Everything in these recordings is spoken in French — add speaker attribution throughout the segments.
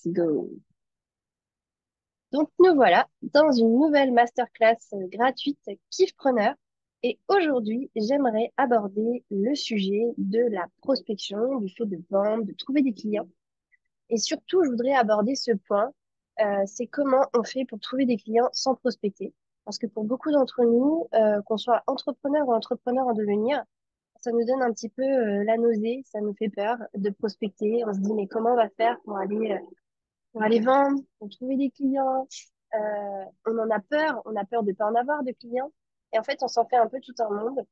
Speaker 1: Let's go. Donc nous voilà dans une nouvelle masterclass gratuite Kiffpreneur. Et aujourd'hui, j'aimerais aborder le sujet de la prospection, du fait de vendre, de trouver des clients. Et surtout, je voudrais aborder ce point, c'est comment on fait pour trouver des clients sans prospecter. Parce que pour beaucoup d'entre nous, qu'on soit entrepreneur ou entrepreneur en devenir, ça nous donne un petit peu la nausée, ça nous fait peur de prospecter. On se dit, mais comment on va faire pour aller vendre, pour trouver des clients. On en a peur, on a peur de pas en avoir de clients. Et en fait, on s'en fait un peu tout un monde.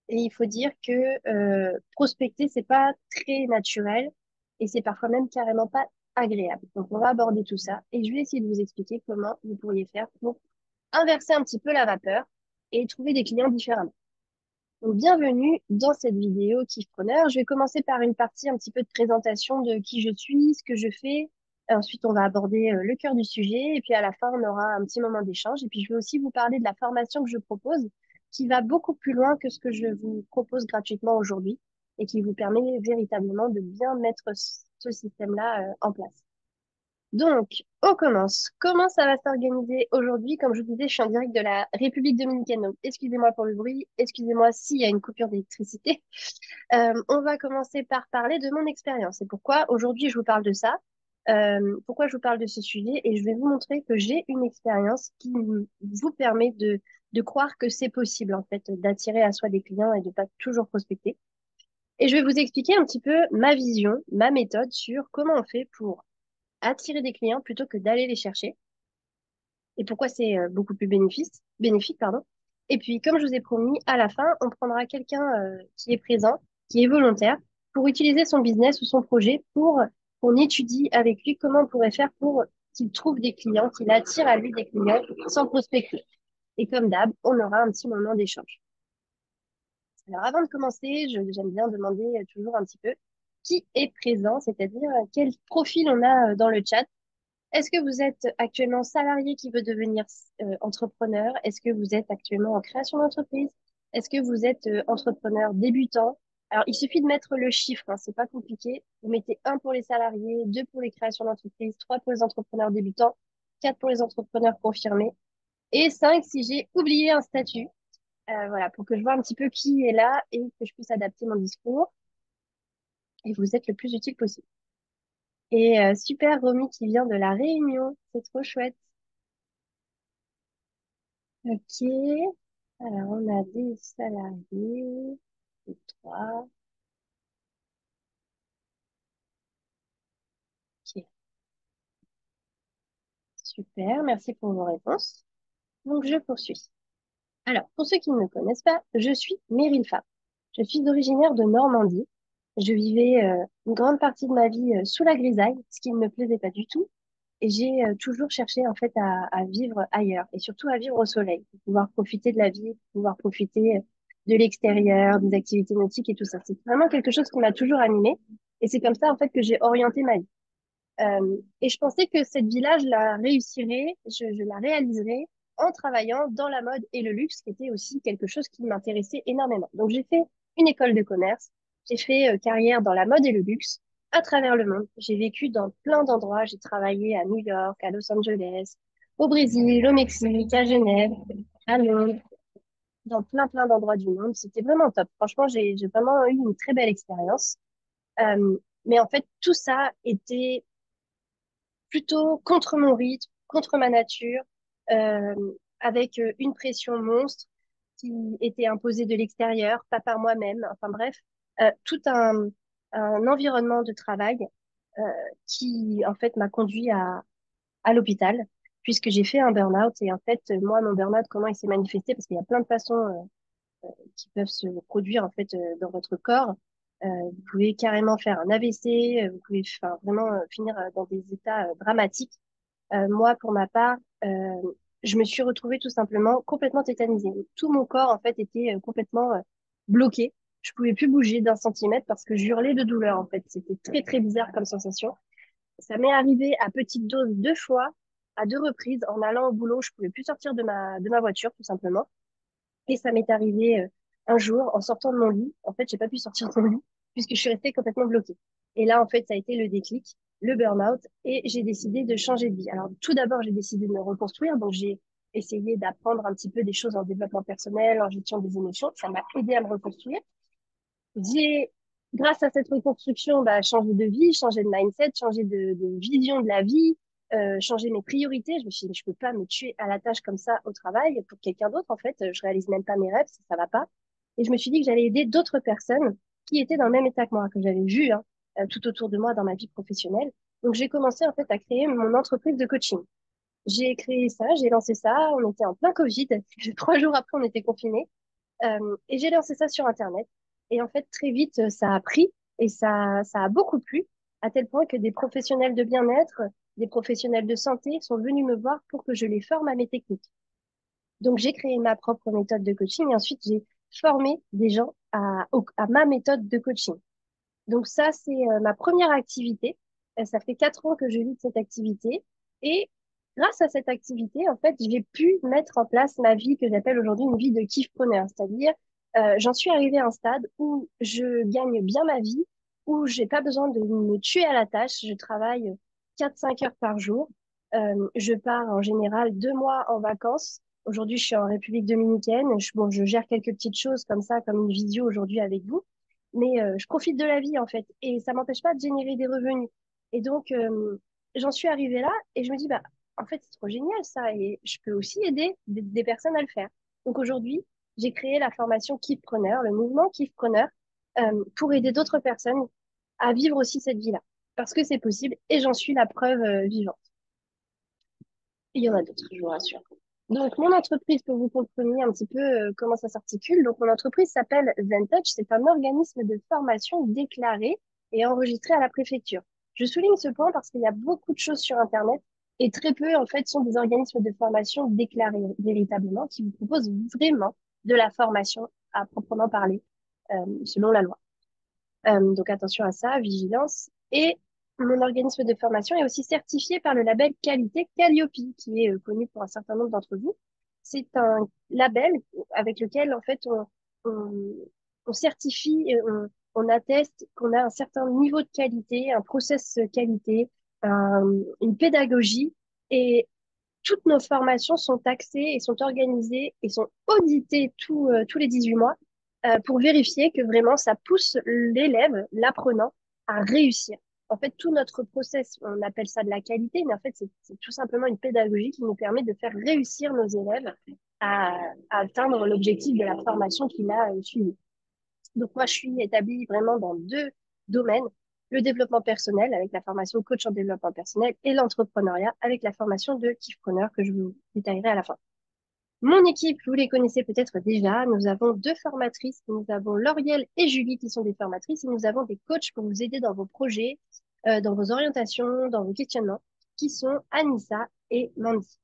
Speaker 1: Et il faut dire que prospecter, c'est pas très naturel et c'est parfois même carrément pas agréable. Donc, on va aborder tout ça et je vais essayer de vous expliquer comment vous pourriez faire pour inverser un petit peu la vapeur et trouver des clients différemment. Donc, bienvenue dans cette vidéo Kiffpreneur. Je vais commencer par une partie un petit peu de présentation de qui je suis, ce que je fais. Ensuite, on va aborder le cœur du sujet. Et puis, à la fin, on aura un petit moment d'échange. Et puis, je vais aussi vous parler de la formation que je propose, qui va beaucoup plus loin que ce que je vous propose gratuitement aujourd'hui et qui vous permet véritablement de bien mettre ce système-là en place. Donc, on commence. Comment ça va s'organiser aujourd'hui? Comme je vous disais, je suis en direct de la République dominicaine. Donc, excusez-moi pour le bruit. Excusez-moi s'il y a une coupure d'électricité. On va commencer par parler de mon expérience. Et pourquoi aujourd'hui je vous parle de ça? Pourquoi je vous parle de ce sujet? Et je vais vous montrer que j'ai une expérience qui vous permet de croire que c'est possible, en fait, d'attirer à soi des clients et de pas toujours prospecter. Et je vais vous expliquer un petit peu ma vision, ma méthode sur comment on fait pour attirer des clients plutôt que d'aller les chercher et pourquoi c'est beaucoup plus bénéfique, pardon. Et puis, comme je vous ai promis, à la fin, on prendra quelqu'un qui est présent, qui est volontaire, pour utiliser son business ou son projet pour qu'on étudie avec lui comment on pourrait faire pour qu'il trouve des clients, qu'il attire à lui des clients sans prospecter. Et comme d'hab, on aura un petit moment d'échange. Alors, avant de commencer, j'aime bien demander toujours un petit peu qui est présent, c'est-à-dire quel profil on a dans le chat. Est-ce que vous êtes actuellement salarié qui veut devenir entrepreneur? Est-ce que vous êtes actuellement en création d'entreprise? Est-ce que vous êtes entrepreneur débutant? Alors, il suffit de mettre le chiffre, hein, c'est pas compliqué. Vous mettez un pour les salariés, deux pour les créations d'entreprise, trois pour les entrepreneurs débutants, quatre pour les entrepreneurs confirmés et cinq si j'ai oublié un statut. Voilà, pour que je vois un petit peu qui est là et que je puisse adapter mon discours et vous êtes le plus utile possible. Et super Romy qui vient de La Réunion, c'est trop chouette. Ok. Alors, on a des salariés. Et trois. Ok. Super. Merci pour vos réponses. Donc, je poursuis. Alors, pour ceux qui ne me connaissent pas, je suis Meryl Fa. Je suis originaire de Normandie. Je vivais une grande partie de ma vie sous la grisaille, ce qui ne me plaisait pas du tout. Et j'ai toujours cherché en fait à vivre ailleurs et surtout à vivre au soleil, pour pouvoir profiter de la vie, pour pouvoir profiter de l'extérieur, des activités nautiques et tout ça. C'est vraiment quelque chose qui m'a toujours animée et c'est comme ça en fait que j'ai orienté ma vie. Et je pensais que cette vie-là, je la réussirais, je la réaliserais en travaillant dans la mode et le luxe, qui était aussi quelque chose qui m'intéressait énormément. Donc j'ai fait une école de commerce, j'ai fait carrière dans la mode et le luxe à travers le monde. J'ai vécu dans plein d'endroits, j'ai travaillé à New York, à Los Angeles, au Brésil, au Mexique, à Genève, à Londres, dans plein d'endroits du monde. C'était vraiment top. Franchement, j'ai vraiment eu une très belle expérience. Mais en fait, tout ça était plutôt contre mon rythme, contre ma nature, euh, avec une pression monstre qui était imposée de l'extérieur, pas par moi-même. Enfin bref, tout un environnement de travail euh, qui en fait m'a conduit à l'hôpital puisque j'ai fait un burn-out. Et en fait, moi, mon burn-out, comment il s'est manifesté? Parce qu'il y a plein de façons qui peuvent se produire en fait dans votre corps. Vous pouvez carrément faire un AVC, vous pouvez enfin, vraiment finir dans des états dramatiques. Moi, pour ma part, je me suis retrouvée tout simplement complètement tétanisée. Tout mon corps, en fait, était complètement bloqué. Je pouvais plus bouger d'un centimètre parce que je hurlais de douleur, en fait. C'était très bizarre comme sensation. Ça m'est arrivé à petite dose deux fois, à deux reprises, en allant au boulot. Je pouvais plus sortir de ma voiture, tout simplement. Et ça m'est arrivé un jour, en sortant de mon lit. En fait, j'ai pas pu sortir de mon lit puisque je suis restée complètement bloquée. Et là, en fait, ça a été le déclic. le burn-out, et j'ai décidé de changer de vie. Alors, tout d'abord, j'ai décidé de me reconstruire, donc j'ai essayé d'apprendre un petit peu des choses en développement personnel, en gestion des émotions. Ça m'a aidé à me reconstruire. J'ai, grâce à cette reconstruction, bah, changé de vie, changé de mindset, changé de vision de la vie, changé mes priorités. Je me suis dit, je peux pas me tuer à la tâche comme ça au travail pour quelqu'un d'autre. En fait, je réalise même pas mes rêves, ça va pas. Et je me suis dit que j'allais aider d'autres personnes qui étaient dans le même état que moi, que j'avais vu tout autour de moi dans ma vie professionnelle. Donc, j'ai commencé en fait à créer mon entreprise de coaching. J'ai créé ça, j'ai lancé ça. On était en plein Covid. 3 jours après, on était confinés. Et j'ai lancé ça sur Internet. Et en fait, très vite, ça a pris et ça a beaucoup plu, à tel point que des professionnels de bien-être, des professionnels de santé sont venus me voir pour que je les forme à mes techniques. Donc, j'ai créé ma propre méthode de coaching et ensuite, j'ai formé des gens à ma méthode de coaching. Donc, ça, c'est ma première activité. Ça fait 4 ans que je vis de cette activité. Et grâce à cette activité, en fait, j'ai pu mettre en place ma vie que j'appelle aujourd'hui une vie de kiffpreneur. C'est-à-dire, j'en suis arrivée à un stade où je gagne bien ma vie, où j'ai pas besoin de me tuer à la tâche. Je travaille 4-5 heures par jour. Je pars en général 2 mois en vacances. Aujourd'hui, je suis en République dominicaine. Bon, je gère quelques petites choses comme ça, comme une visio aujourd'hui avec vous, mais je profite de la vie en fait et ça m'empêche pas de générer des revenus. Et donc j'en suis arrivée là et je me dis bah en fait c'est trop génial ça et je peux aussi aider des personnes à le faire. Donc aujourd'hui, j'ai créé la formation Kiffpreneur, le mouvement Kiffpreneur, pour aider d'autres personnes à vivre aussi cette vie-là parce que c'est possible et j'en suis la preuve vivante. Il y en a d'autres, je vous rassure. Donc, mon entreprise, pour vous compreniez un petit peu comment ça s'articule, donc mon entreprise s'appelle Zentouch. C'est un organisme de formation déclaré et enregistré à la préfecture. Je souligne ce point parce qu'il y a beaucoup de choses sur Internet et très peu, en fait, sont des organismes de formation déclarés véritablement qui vous proposent vraiment de la formation à proprement parler, selon la loi. Donc attention à ça, vigilance. Et mon organisme de formation est aussi certifié par le label qualité Calliope, qui est connu pour un certain nombre d'entre vous. C'est un label avec lequel en fait on, on certifie, et on atteste qu'on a un certain niveau de qualité, un process qualité, une pédagogie. Et toutes nos formations sont taxées et sont organisées et sont auditées tous les 18 mois pour vérifier que vraiment ça pousse l'élève, l'apprenant, à réussir. En fait, tout notre process, on appelle ça de la qualité, mais en fait, c'est tout simplement une pédagogie qui nous permet de faire réussir nos élèves à, à atteindre l'objectif de la formation qu'il a suivie. Donc moi, je suis établie vraiment dans 2 domaines, le développement personnel avec la formation coach en développement personnel et l'entrepreneuriat avec la formation de kiffpreneur que je vous détaillerai à la fin. Mon équipe, vous les connaissez peut-être déjà. Nous avons 2 formatrices. Nous avons Lauriel et Julie qui sont des formatrices et nous avons des coachs pour vous aider dans vos projets, dans vos orientations, dans vos questionnements, qui sont Anissa et Mandy.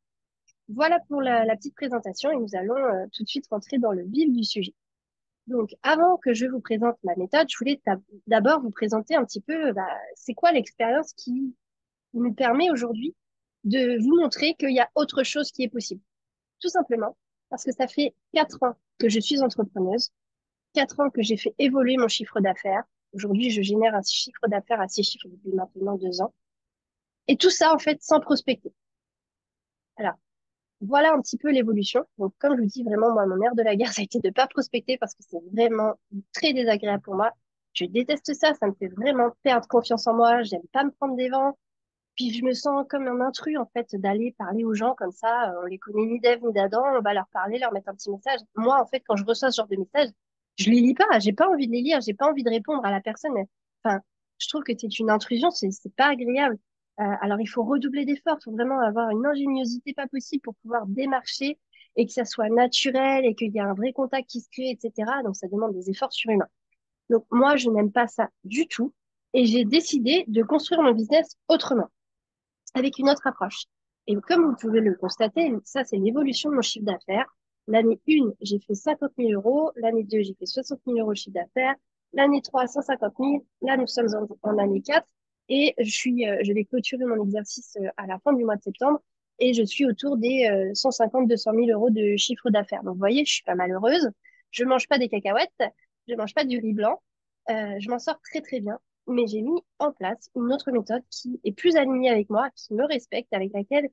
Speaker 1: Voilà pour la petite présentation et nous allons tout de suite rentrer dans le vif du sujet. Donc, avant que je vous présente ma méthode, je voulais d'abord vous présenter un petit peu, bah, c'est quoi l'expérience qui nous permet aujourd'hui de vous montrer qu'il y a autre chose qui est possible. Tout simplement parce que ça fait 4 ans que je suis entrepreneuse, 4 ans que j'ai fait évoluer mon chiffre d'affaires. Aujourd'hui, je génère un chiffre d'affaires à 6 chiffres depuis maintenant 2 ans. Et tout ça, en fait, sans prospecter. Alors, voilà un petit peu l'évolution. Donc, comme je vous dis, vraiment, moi, mon nerf de la guerre, ça a été de pas prospecter parce que c'est vraiment très désagréable pour moi. Je déteste ça, ça me fait vraiment perdre confiance en moi. J'aime pas me prendre des vents. Puis je me sens comme un intrus, en fait, d'aller parler aux gens comme ça. On les connaît ni d'Ève ni d'Adam. On va leur parler, leur mettre un petit message. Moi, en fait, quand je reçois ce genre de message, je les lis pas. J'ai pas envie de les lire. J'ai pas envie de répondre à la personne. Enfin, je trouve que c'est une intrusion. C'est pas agréable. Alors, il faut redoubler d'efforts. Il faut vraiment avoir une ingéniosité pas possible pour pouvoir démarcher et que ça soit naturel et qu'il y ait un vrai contact qui se crée, etc. Donc, ça demande des efforts surhumains. Donc, moi, je n'aime pas ça du tout. Et j'ai décidé de construire mon business autrement avec une autre approche. Et comme vous pouvez le constater, ça, c'est l'évolution de mon chiffre d'affaires. L'année 1, j'ai fait 50 000 euros. L'année 2, j'ai fait 60 000 euros de chiffre d'affaires. L'année 3, 150 000. Là, nous sommes en année 4. Et je vais clôturer mon exercice à la fin du mois de septembre. Et je suis autour des 150, 200 000 euros de chiffre d'affaires. Donc, vous voyez, je suis pas malheureuse. Je mange pas des cacahuètes. Je mange pas du riz blanc. Je m'en sors très, très bien. mais j'ai mis en place une autre méthode qui est plus alignée avec moi, qui me respecte, avec laquelle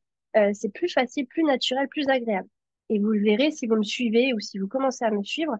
Speaker 1: c'est plus facile, plus naturel, plus agréable. Et vous le verrez si vous me suivez ou si vous commencez à me suivre,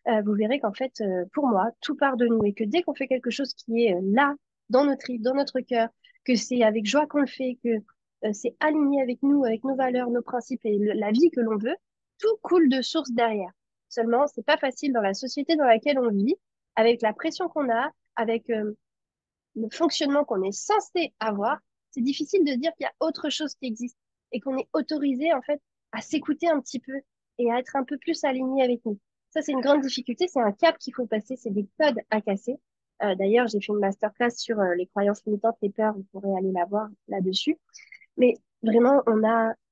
Speaker 1: vous verrez qu'en fait, pour moi, tout part de nous et que dès qu'on fait quelque chose qui est là, dans notre tripes, dans notre cœur, que c'est avec joie qu'on le fait, que c'est aligné avec nous, avec nos valeurs, nos principes et la vie que l'on veut, tout coule de source derrière. Seulement, c'est pas facile dans la société dans laquelle on vit, avec la pression qu'on a, avec le fonctionnement qu'on est censé avoir. C'est difficile de dire qu'il y a autre chose qui existe et qu'on est autorisé en fait à s'écouter un petit peu et à être un peu plus aligné avec nous. Ça, c'est une grande difficulté, c'est un cap qu'il faut passer, c'est des codes à casser. D'ailleurs, j'ai fait une masterclass sur les croyances limitantes, les peurs, vous pourrez aller la voir là-dessus. Mais vraiment,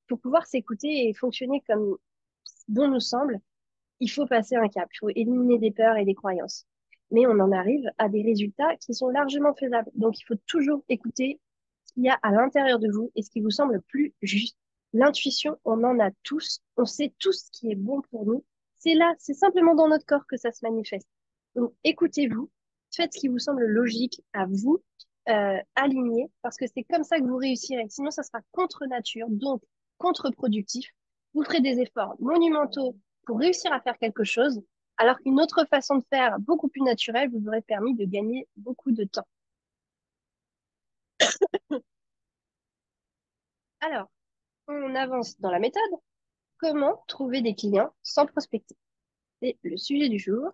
Speaker 1: pour pouvoir s'écouter et fonctionner comme bon nous semble, il faut passer un cap, il faut éliminer des peurs et des croyances. Mais on en arrive à des résultats qui sont largement faisables. Donc, il faut toujours écouter ce qu'il y a à l'intérieur de vous et ce qui vous semble le plus juste. L'intuition, on en a tous. On sait tous ce qui est bon pour nous. C'est là, c'est simplement dans notre corps que ça se manifeste. Donc, écoutez-vous, faites ce qui vous semble logique à vous, aligné, parce que c'est comme ça que vous réussirez. Sinon, ça sera contre nature, donc contre-productif. Vous ferez des efforts monumentaux pour réussir à faire quelque chose, alors qu'une autre façon de faire, beaucoup plus naturelle, vous aurait permis de gagner beaucoup de temps. Alors, on avance dans la méthode. Comment trouver des clients sans prospecter? C'est le sujet du jour.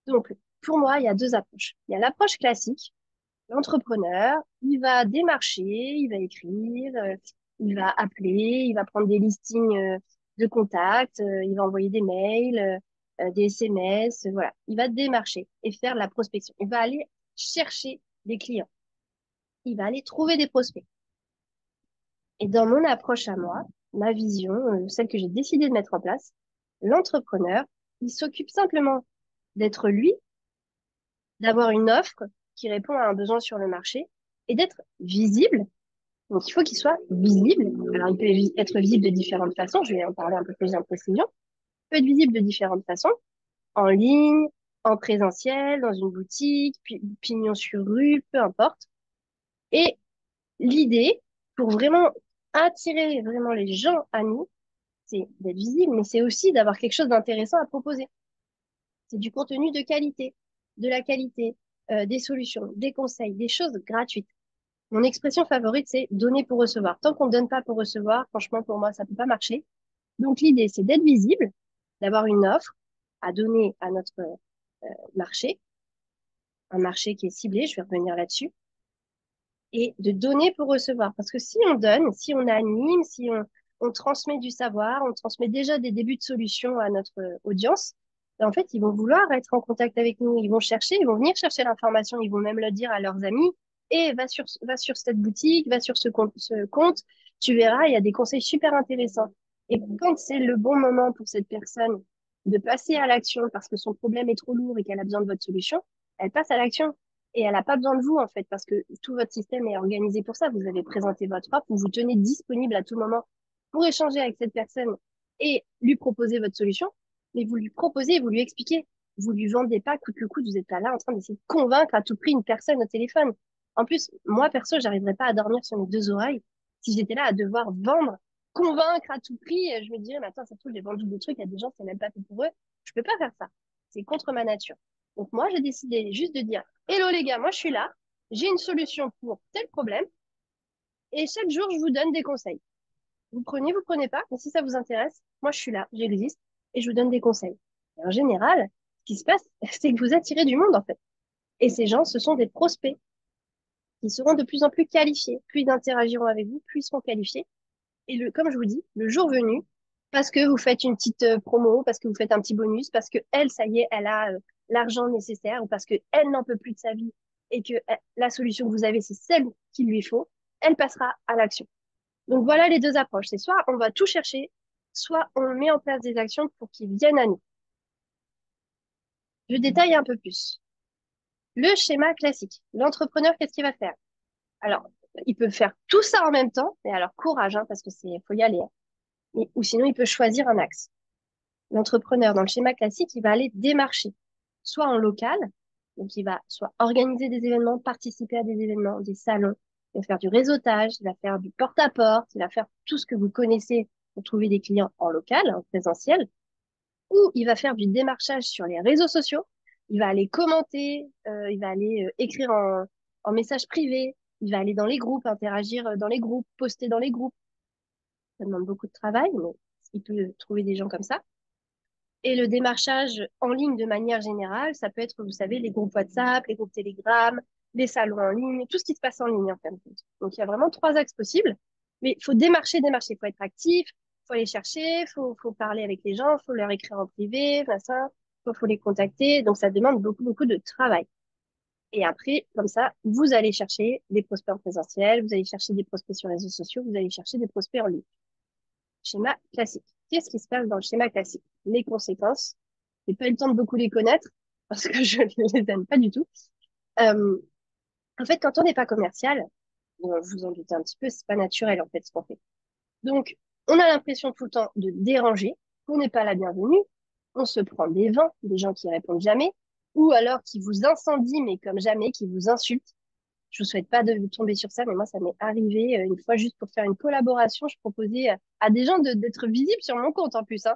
Speaker 1: Donc, pour moi, il y a deux approches. Il y a l'approche classique. L'entrepreneur, il va démarcher, il va écrire, il va appeler, il va prendre des listings de contacts, il va envoyer des mails, des SMS, voilà. Il va démarcher et faire de la prospection. Il va aller chercher des clients. Il va aller trouver des prospects. Et dans mon approche à moi, ma vision, celle que j'ai décidé de mettre en place, l'entrepreneur, il s'occupe simplement d'être lui, d'avoir une offre qui répond à un besoin sur le marché et d'être visible. Donc, il faut qu'il soit visible. Alors, il peut être visible de différentes façons. Je vais en parler un peu plus en précision. Il peut être visible de différentes façons, en ligne, en présentiel, dans une boutique, puis pignon sur rue, peu importe. Et l'idée, pour vraiment attirer vraiment les gens à nous, c'est d'être visible, mais c'est aussi d'avoir quelque chose d'intéressant à proposer. C'est du contenu de qualité, de la qualité, des solutions, des conseils, des choses gratuites. Mon expression favorite, c'est donner pour recevoir. Tant qu'on ne donne pas pour recevoir, franchement, pour moi, ça ne peut pas marcher. Donc, l'idée, c'est d'être visible, d'avoir une offre à donner à notre marché, un marché qui est ciblé, je vais revenir là-dessus, et de donner pour recevoir. Parce que si on donne, si on anime, si on transmet du savoir, on transmet déjà des débuts de solutions à notre audience, ben, en fait, ils vont vouloir être en contact avec nous. Ils vont chercher, ils vont venir chercher l'information, ils vont même le dire à leurs amis. Et va sur cette boutique, va sur ce compte, tu verras, il y a des conseils super intéressants. Et quand c'est le bon moment pour cette personne de passer à l'action parce que son problème est trop lourd et qu'elle a besoin de votre solution, elle passe à l'action. Et elle n'a pas besoin de vous, en fait, parce que tout votre système est organisé pour ça. Vous avez présenté votre offre, vous vous tenez disponible à tout moment pour échanger avec cette personne et lui proposer votre solution. Mais vous lui proposez, vous lui expliquez. Vous lui vendez pas coûte que coûte. Vous n'êtes pas là en train d'essayer de convaincre à tout prix une personne au téléphone. En plus, moi, perso, j'arriverais pas à dormir sur mes deux oreilles si j'étais là à devoir vendre, convaincre à tout prix. Je me dirais, mais attends, ça se trouve, j'ai vendu des trucs à des gens, c'est même pas fait pour eux. Je peux pas faire ça. C'est contre ma nature. Donc moi, j'ai décidé juste de dire, hello les gars, moi je suis là, j'ai une solution pour tel problème, et chaque jour, je vous donne des conseils. Vous prenez pas, mais si ça vous intéresse, moi je suis là, j'existe, et je vous donne des conseils. Et en général, ce qui se passe, c'est que vous attirez du monde en fait. Et ces gens, ce sont des prospects qui seront de plus en plus qualifiés. Plus ils interagiront avec vous, plus ils seront qualifiés. Et comme je vous dis, le jour venu, parce que vous faites une petite promo, parce que vous faites un petit bonus, parce que elle, ça y est, elle a l'argent nécessaire, ou parce que elle n'en peut plus de sa vie et que la solution que vous avez, c'est celle qu'il lui faut, elle passera à l'action. Donc voilà les deux approches. C'est soit on va tout chercher, soit on met en place des actions pour qu'ils viennent à nous. Je détaille un peu plus. Le schéma classique. L'entrepreneur, qu'est-ce qu'il va faire? Alors, il peut faire tout ça en même temps, mais alors courage, hein, parce que faut y aller, hein. Ou sinon, il peut choisir un axe. L'entrepreneur, dans le schéma classique, il va aller démarcher, soit en local, Donc, il va soit organiser des événements, participer à des événements, des salons, il va faire du réseautage, il va faire du porte-à-porte, il va faire tout ce que vous connaissez pour trouver des clients en local, en présentiel, ou il va faire du démarchage sur les réseaux sociaux. Il va aller commenter, il va aller écrire en message privé, il va aller dans les groupes, interagir dans les groupes, poster dans les groupes. Ça demande beaucoup de travail, mais il peut trouver des gens comme ça. Et le démarchage en ligne de manière générale, ça peut être, vous savez, les groupes WhatsApp, les groupes Telegram, les salons en ligne, tout ce qui se passe en ligne en fin de compte. Donc il y a vraiment trois axes possibles. Mais il faut démarcher, démarcher. Il faut être actif, il faut aller chercher, faut parler avec les gens, il faut leur écrire en privé, machin, faut les contacter. Donc ça demande beaucoup, beaucoup de travail. Et après, comme ça, vous allez chercher des prospects en présentiel, vous allez chercher des prospects sur les réseaux sociaux, vous allez chercher des prospects en ligne. Schéma classique. Qu'est-ce qui se passe dans le schéma classique? Les conséquences. J'ai pas eu le temps de beaucoup les connaître parce que je ne les aime pas du tout. Euh, En fait, quand on n'est pas commercial, bon, vous vous en doutez un petit peu, c'est pas naturel en fait ce qu'on fait. Donc, on a l'impression tout le temps de déranger, qu'on n'est pas la bienvenue, on se prend des vents, des gens qui répondent jamais, ou alors qui vous incendient mais comme jamais, qui vous insultent. Je vous souhaite pas de tomber sur ça, mais moi, ça m'est arrivé une fois juste pour faire une collaboration. Je proposais à des gens d'être visibles sur mon compte en plus, hein.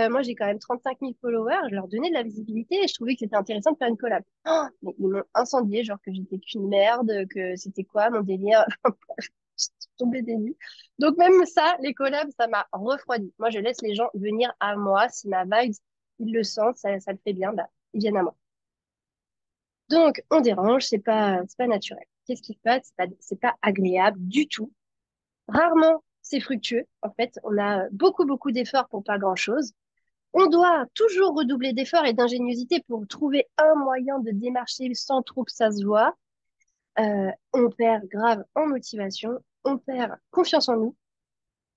Speaker 1: Moi, j'ai quand même 35 000 followers. Je leur donnais de la visibilité et je trouvais que c'était intéressant de faire une collab. Oh, mais ils m'ont incendié, genre que j'étais qu'une merde, que c'était quoi mon délire. Je suis tombée des nues. Donc même ça, les collabs, ça m'a refroidi. Moi, je laisse les gens venir à moi. Si ma vibe, ils le sentent, ça le fait bien, bah, ils viennent à moi. Donc, on dérange, c'est pas naturel. Qu'est-ce qui se passe? C'est pas agréable du tout. Rarement, c'est fructueux. En fait, on a beaucoup, beaucoup d'efforts pour pas grand-chose. On doit toujours redoubler d'efforts et d'ingéniosité pour trouver un moyen de démarcher sans trop que ça se voit. On perd grave en motivation, on perd confiance en nous.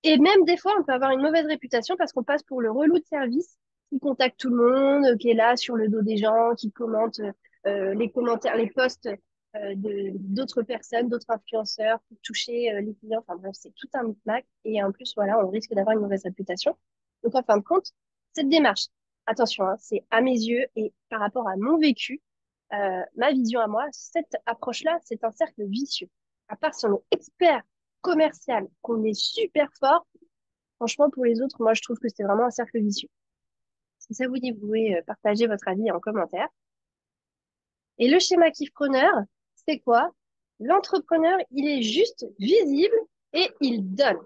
Speaker 1: Et même des fois, on peut avoir une mauvaise réputation parce qu'on passe pour le relou de service qui contacte tout le monde, qui est là sur le dos des gens, qui commente les commentaires, les posts de d'autres personnes, d'autres influenceurs pour toucher les clients. Enfin bref, c'est tout un micmac. Et en plus, voilà, on risque d'avoir une mauvaise réputation. Donc en fin de compte, cette démarche, attention, hein, c'est à mes yeux et par rapport à mon vécu, ma vision à moi, cette approche-là, c'est un cercle vicieux. À part si on est expert commercial, qu'on est super fort, franchement, pour les autres, moi, je trouve que c'est vraiment un cercle vicieux. Si ça vous dit, vous pouvez partager votre avis en commentaire. Et le schéma kiffpreneur, c'est quoi? L'entrepreneur, il est juste visible et il donne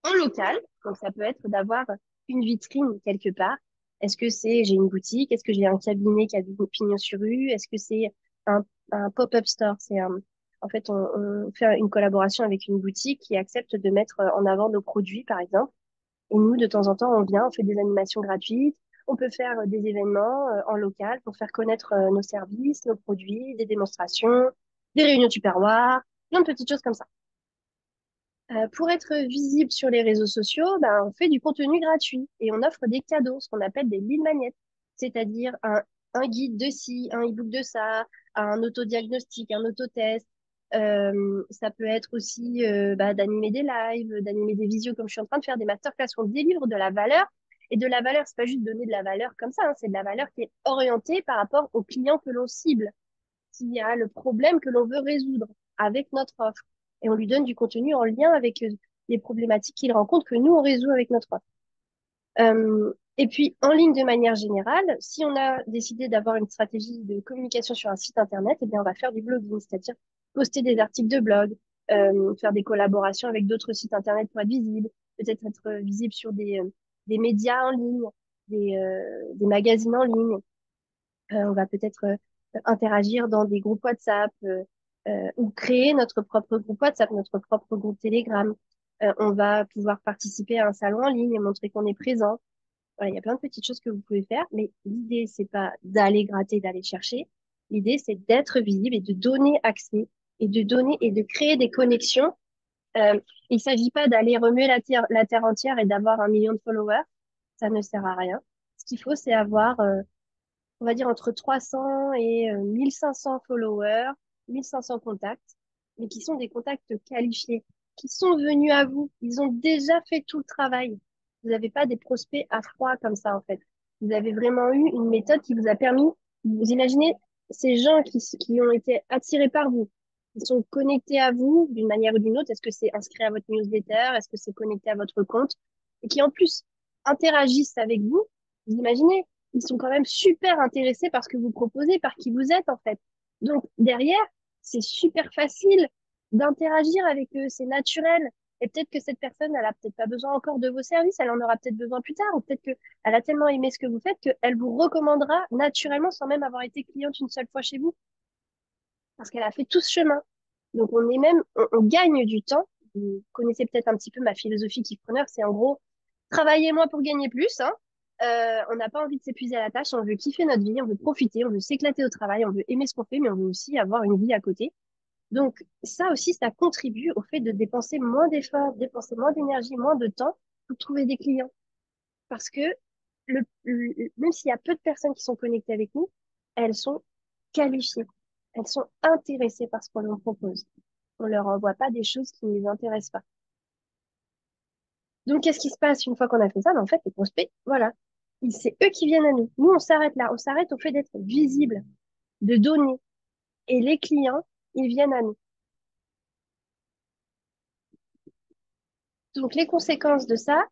Speaker 1: en local. Donc, ça peut être d'avoir une vitrine quelque part. Est-ce que c'est, j'ai une boutique? Est-ce que j'ai un cabinet qui a du pignon sur rue? Est-ce que c'est un pop-up store? En fait, on fait une collaboration avec une boutique qui accepte de mettre en avant nos produits, par exemple. Et nous, de temps en temps, on vient, on fait des animations gratuites. On peut faire des événements en local pour faire connaître nos services, nos produits, des démonstrations, des réunions tupperware, plein de petites choses comme ça. Pour être visible sur les réseaux sociaux, ben, on fait du contenu gratuit et on offre des cadeaux, ce qu'on appelle des lead magnets, c'est-à-dire un guide de ci, un e-book de ça, un autodiagnostic, un autotest. Ça peut être aussi bah, d'animer des lives, d'animer des visios comme je suis en train de faire des masterclass. On délivre de la valeur et de la valeur, c'est pas juste donner de la valeur comme ça, hein, c'est de la valeur qui est orientée par rapport aux clients que l'on cible, qui a le problème que l'on veut résoudre avec notre offre. Et on lui donne du contenu en lien avec les problématiques qu'il rencontre que nous, on résout avec notre offre. Et puis, en ligne de manière générale, si on a décidé d'avoir une stratégie de communication sur un site internet, eh bien, on va faire du blogging, c'est-à-dire poster des articles de blog, faire des collaborations avec d'autres sites internet pour être visible, peut-être être visible sur des médias en ligne, des magazines en ligne. On va peut-être interagir dans des groupes WhatsApp ou créer notre propre groupe WhatsApp, notre propre groupe Telegram. On va pouvoir participer à un salon en ligne et montrer qu'on est présent. Voilà, il y a plein de petites choses que vous pouvez faire, mais l'idée, c'est pas d'aller gratter, d'aller chercher. L'idée, c'est d'être visible et de donner accès et de donner et de créer des connexions. Il s'agit pas d'aller remuer la terre entière et d'avoir 1 million de followers. Ça ne sert à rien. Ce qu'il faut, c'est avoir on va dire entre 300 et 1500 followers, 1500 contacts, mais qui sont des contacts qualifiés, qui sont venus à vous. Ils ont déjà fait tout le travail. Vous n'avez pas des prospects à froid comme ça, en fait. Vous avez vraiment eu une méthode qui vous a permis, vous imaginez, ces gens qui ont été attirés par vous, ils sont connectés à vous d'une manière ou d'une autre. Est-ce que c'est inscrit à votre newsletter? Est-ce que c'est connecté à votre compte? Et qui en plus interagissent avec vous, vous imaginez, ils sont quand même super intéressés par ce que vous proposez, par qui vous êtes en fait. Donc derrière, c'est super facile d'interagir avec eux, c'est naturel. Et peut-être que cette personne, elle a peut-être pas besoin encore de vos services, elle en aura peut-être besoin plus tard, ou peut-être que elle a tellement aimé ce que vous faites qu'elle vous recommandera naturellement sans même avoir été cliente une seule fois chez vous, parce qu'elle a fait tout ce chemin. Donc on gagne du temps. Vous connaissez peut-être un petit peu ma philosophie Kickpreneur, c'est en gros, travailler moins pour gagner plus, hein. On n'a pas envie de s'épuiser à la tâche, on veut kiffer notre vie, on veut profiter, on veut s'éclater au travail, on veut aimer ce qu'on fait, mais on veut aussi avoir une vie à côté. Donc ça aussi, ça contribue au fait de dépenser moins d'efforts, dépenser moins d'énergie, moins de temps pour trouver des clients. Parce que même s'il y a peu de personnes qui sont connectées avec nous, elles sont qualifiées. Elles sont intéressées par ce qu'on leur propose. On leur envoie pas des choses qui ne les intéressent pas. Donc, qu'est-ce qui se passe une fois qu'on a fait ça? Ben, en fait, les prospects, voilà, c'est eux qui viennent à nous. Nous, on s'arrête là. On s'arrête au fait d'être visible, de donner. Et les clients, ils viennent à nous. Donc, les conséquences de ça,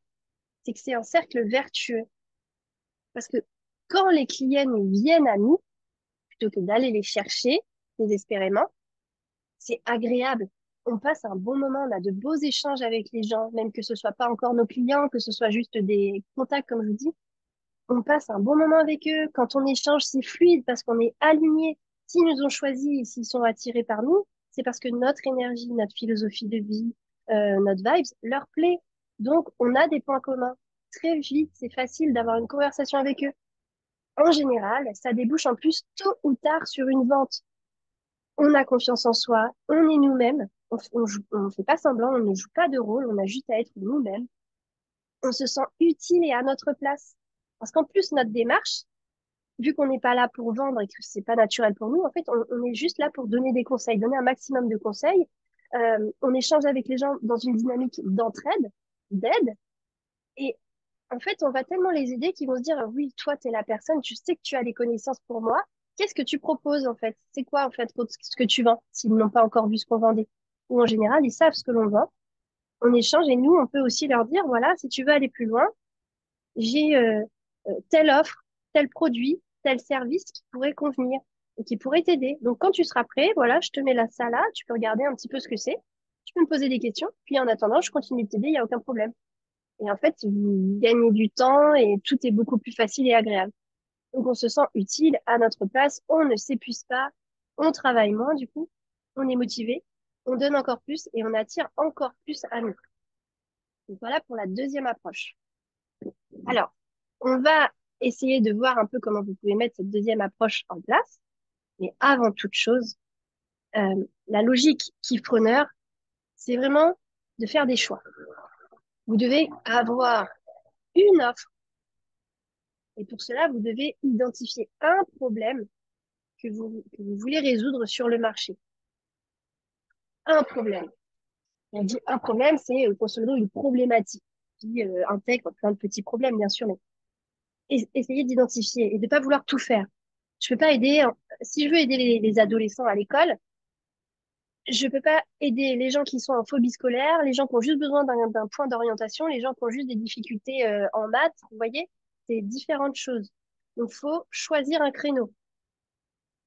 Speaker 1: c'est que c'est un cercle vertueux. Parce que quand les clients ils viennent à nous, plutôt que d'aller les chercher désespérément, c'est agréable. On passe un bon moment, on a de beaux échanges avec les gens, même que ce soit pas encore nos clients, que ce soit juste des contacts, comme je vous dis. On passe un bon moment avec eux. Quand on échange, c'est fluide parce qu'on est aligné. S'ils nous ont choisis et s'ils sont attirés par nous, c'est parce que notre énergie, notre philosophie de vie, notre vibes leur plaît. Donc, on a des points communs. Très vite, c'est facile d'avoir une conversation avec eux. En général, ça débouche en plus tôt ou tard sur une vente. On a confiance en soi, on est nous-mêmes, on fait pas semblant, on ne joue pas de rôle, on a juste à être nous-mêmes. On se sent utile et à notre place. Parce qu'en plus, notre démarche, vu qu'on n'est pas là pour vendre et que c'est pas naturel pour nous, en fait, on est juste là pour donner des conseils, donner un maximum de conseils. On échange avec les gens dans une dynamique d'entraide, d'aide, et en fait, on va tellement les aider qu'ils vont se dire, oui, toi, tu es la personne, tu sais que tu as les connaissances pour moi. Qu'est-ce que tu proposes, en fait? C'est quoi, en fait, ce que tu vends, s'ils n'ont pas encore vu ce qu'on vendait? Ou en général, ils savent ce que l'on vend. On échange et nous, on peut aussi leur dire, voilà, si tu veux aller plus loin, j'ai telle offre, tel produit, tel service qui pourrait convenir et qui pourrait t'aider. Donc, quand tu seras prêt, voilà, je te mets ça là, tu peux regarder un petit peu ce que c'est. Tu peux me poser des questions. Puis, en attendant, je continue de t'aider, il n'y a aucun problème. Et en fait, vous gagnez du temps et tout est beaucoup plus facile et agréable. Donc, on se sent utile à notre place, on ne s'épuise pas, on travaille moins du coup, on est motivé, on donne encore plus et on attire encore plus à nous. Donc, voilà pour la deuxième approche. Alors, on va essayer de voir un peu comment vous pouvez mettre cette deuxième approche en place. Mais avant toute chose, la logique kiffpreneur, c'est vraiment de faire des choix. Vous devez avoir une offre et pour cela, vous devez identifier un problème que vous voulez résoudre sur le marché. Un problème. On dit un problème, c'est grosso modo une problématique qui intègre plein de petits problèmes, bien sûr, mais essayez d'identifier et de ne pas vouloir tout faire. Je peux pas aider, si je veux aider les adolescents à l'école, je peux pas aider les gens qui sont en phobie scolaire, les gens qui ont juste besoin d'un point d'orientation, les gens qui ont juste des difficultés en maths, vous voyez, c'est différentes choses. Donc, faut choisir un créneau.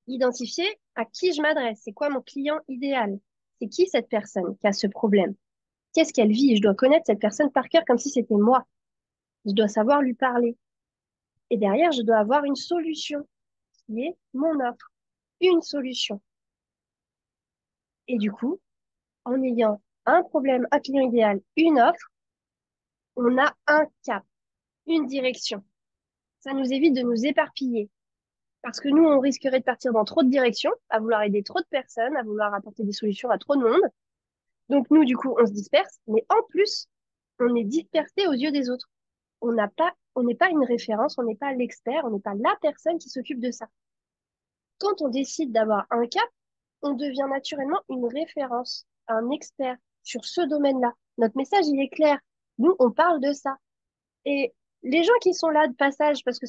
Speaker 1: Identifier à qui je m'adresse, c'est quoi mon client idéal, c'est qui cette personne qui a ce problème, qu'est-ce qu'elle vit, je dois connaître cette personne par cœur comme si c'était moi, je dois savoir lui parler. Et derrière, je dois avoir une solution qui est mon offre, une solution. Et du coup, en ayant un problème, un client idéal, une offre, on a un cap, une direction. Ça nous évite de nous éparpiller. Parce que nous, on risquerait de partir dans trop de directions, à vouloir aider trop de personnes, à vouloir apporter des solutions à trop de monde. Donc nous, du coup, on se disperse, mais en plus, on est dispersé aux yeux des autres. On n'est pas une référence, on n'est pas l'expert, on n'est pas la personne qui s'occupe de ça. Quand on décide d'avoir un cap, on devient naturellement une référence, un expert sur ce domaine-là. Notre message, il est clair. Nous, on parle de ça. Et les gens qui sont là de passage, parce que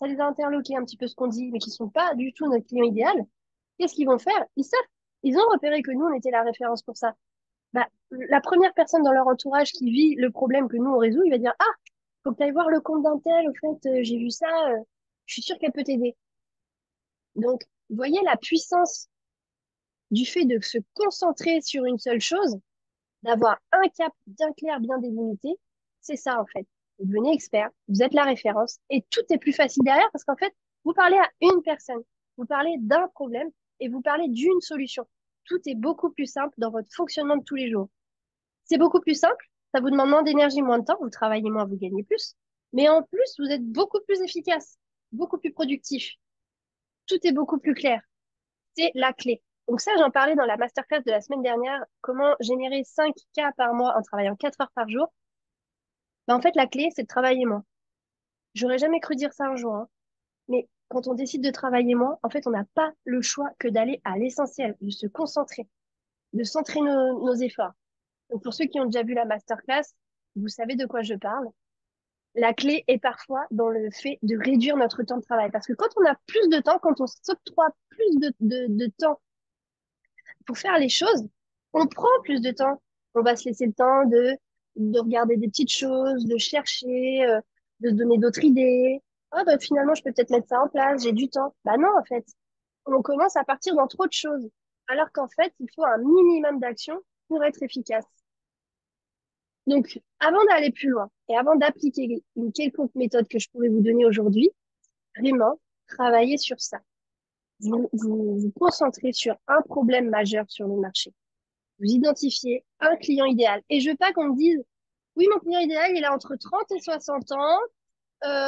Speaker 1: ça les a interloqués un petit peu ce qu'on dit, mais qui sont pas du tout notre client idéal, qu'est-ce qu'ils vont faire? Ils savent, ils ont repéré que nous, on était la référence pour ça. Bah, la première personne dans leur entourage qui vit le problème que nous, on résout, il va dire, ah, faut que tu ailles voir le compte d'un tel, au fait, j'ai vu ça, je suis sûre qu'elle peut t'aider. Donc, vous voyez la puissance du fait de se concentrer sur une seule chose, d'avoir un cap bien clair, bien délimité, c'est ça en fait. Vous devenez expert, vous êtes la référence et tout est plus facile derrière parce qu'en fait, vous parlez à une personne, vous parlez d'un problème et vous parlez d'une solution. Tout est beaucoup plus simple dans votre fonctionnement de tous les jours. C'est beaucoup plus simple, ça vous demande moins d'énergie, moins de temps, vous travaillez moins, vous gagnez plus. Mais en plus, vous êtes beaucoup plus efficace, beaucoup plus productif. Tout est beaucoup plus clair. C'est la clé. Donc ça, j'en parlais dans la masterclass de la semaine dernière, comment générer 5K par mois en travaillant 4 heures par jour. Ben, en fait, la clé, c'est de travailler moins. J'aurais jamais cru dire ça un jour, hein. Mais quand on décide de travailler moins, en fait, on n'a pas le choix que d'aller à l'essentiel, de se concentrer, de centrer nos efforts. Donc pour ceux qui ont déjà vu la masterclass, vous savez de quoi je parle. La clé est parfois dans le fait de réduire notre temps de travail. Parce que quand on a plus de temps, quand on s'octroie plus de temps pour faire les choses, on prend plus de temps. On va se laisser le temps de regarder des petites choses, de chercher, de se donner d'autres idées. Ah, bah, finalement, je peux peut-être mettre ça en place, j'ai du temps. Bah non, en fait, on commence à partir dans trop de choses. Alors qu'en fait, il faut un minimum d'action pour être efficace. Donc, avant d'aller plus loin et avant d'appliquer une quelconque méthode que je pourrais vous donner aujourd'hui, vraiment, travaillez sur ça. Vous concentrez sur un problème majeur sur le marché. Vous identifiez un client idéal. Et je veux pas qu'on me dise, oui, mon client idéal, il a entre 30 et 60 ans.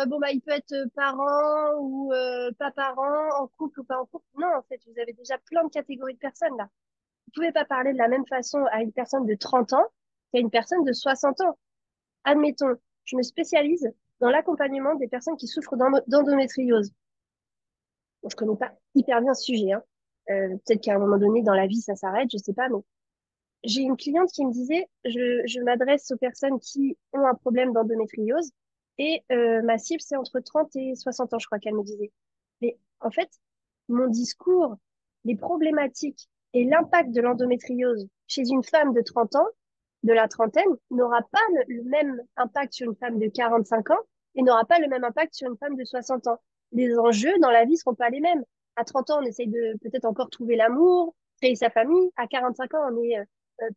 Speaker 1: Bon, bah, il peut être parent ou pas parent, en couple ou pas en couple. Non, en fait, vous avez déjà plein de catégories de personnes là. Vous pouvez pas parler de la même façon à une personne de 30 ans qu'à une personne de 60 ans. Admettons, je me spécialise dans l'accompagnement des personnes qui souffrent d'endométriose. Bon, je connais pas hyper bien ce sujet, hein. Peut-être qu'à un moment donné dans la vie ça s'arrête, je sais pas, mais j'ai une cliente qui me disait, je m'adresse aux personnes qui ont un problème d'endométriose et ma cible, c'est entre 30 et 60 ans, je crois qu'elle me disait. Mais en fait, mon discours, les problématiques et l'impact de l'endométriose chez une femme de 30 ans, de la trentaine, n'aura pas le même impact sur une femme de 45 ans et n'aura pas le même impact sur une femme de 60 ans. Les enjeux dans la vie seront pas les mêmes. À 30 ans, on essaye de peut-être encore trouver l'amour, créer sa famille. À 45 ans, on est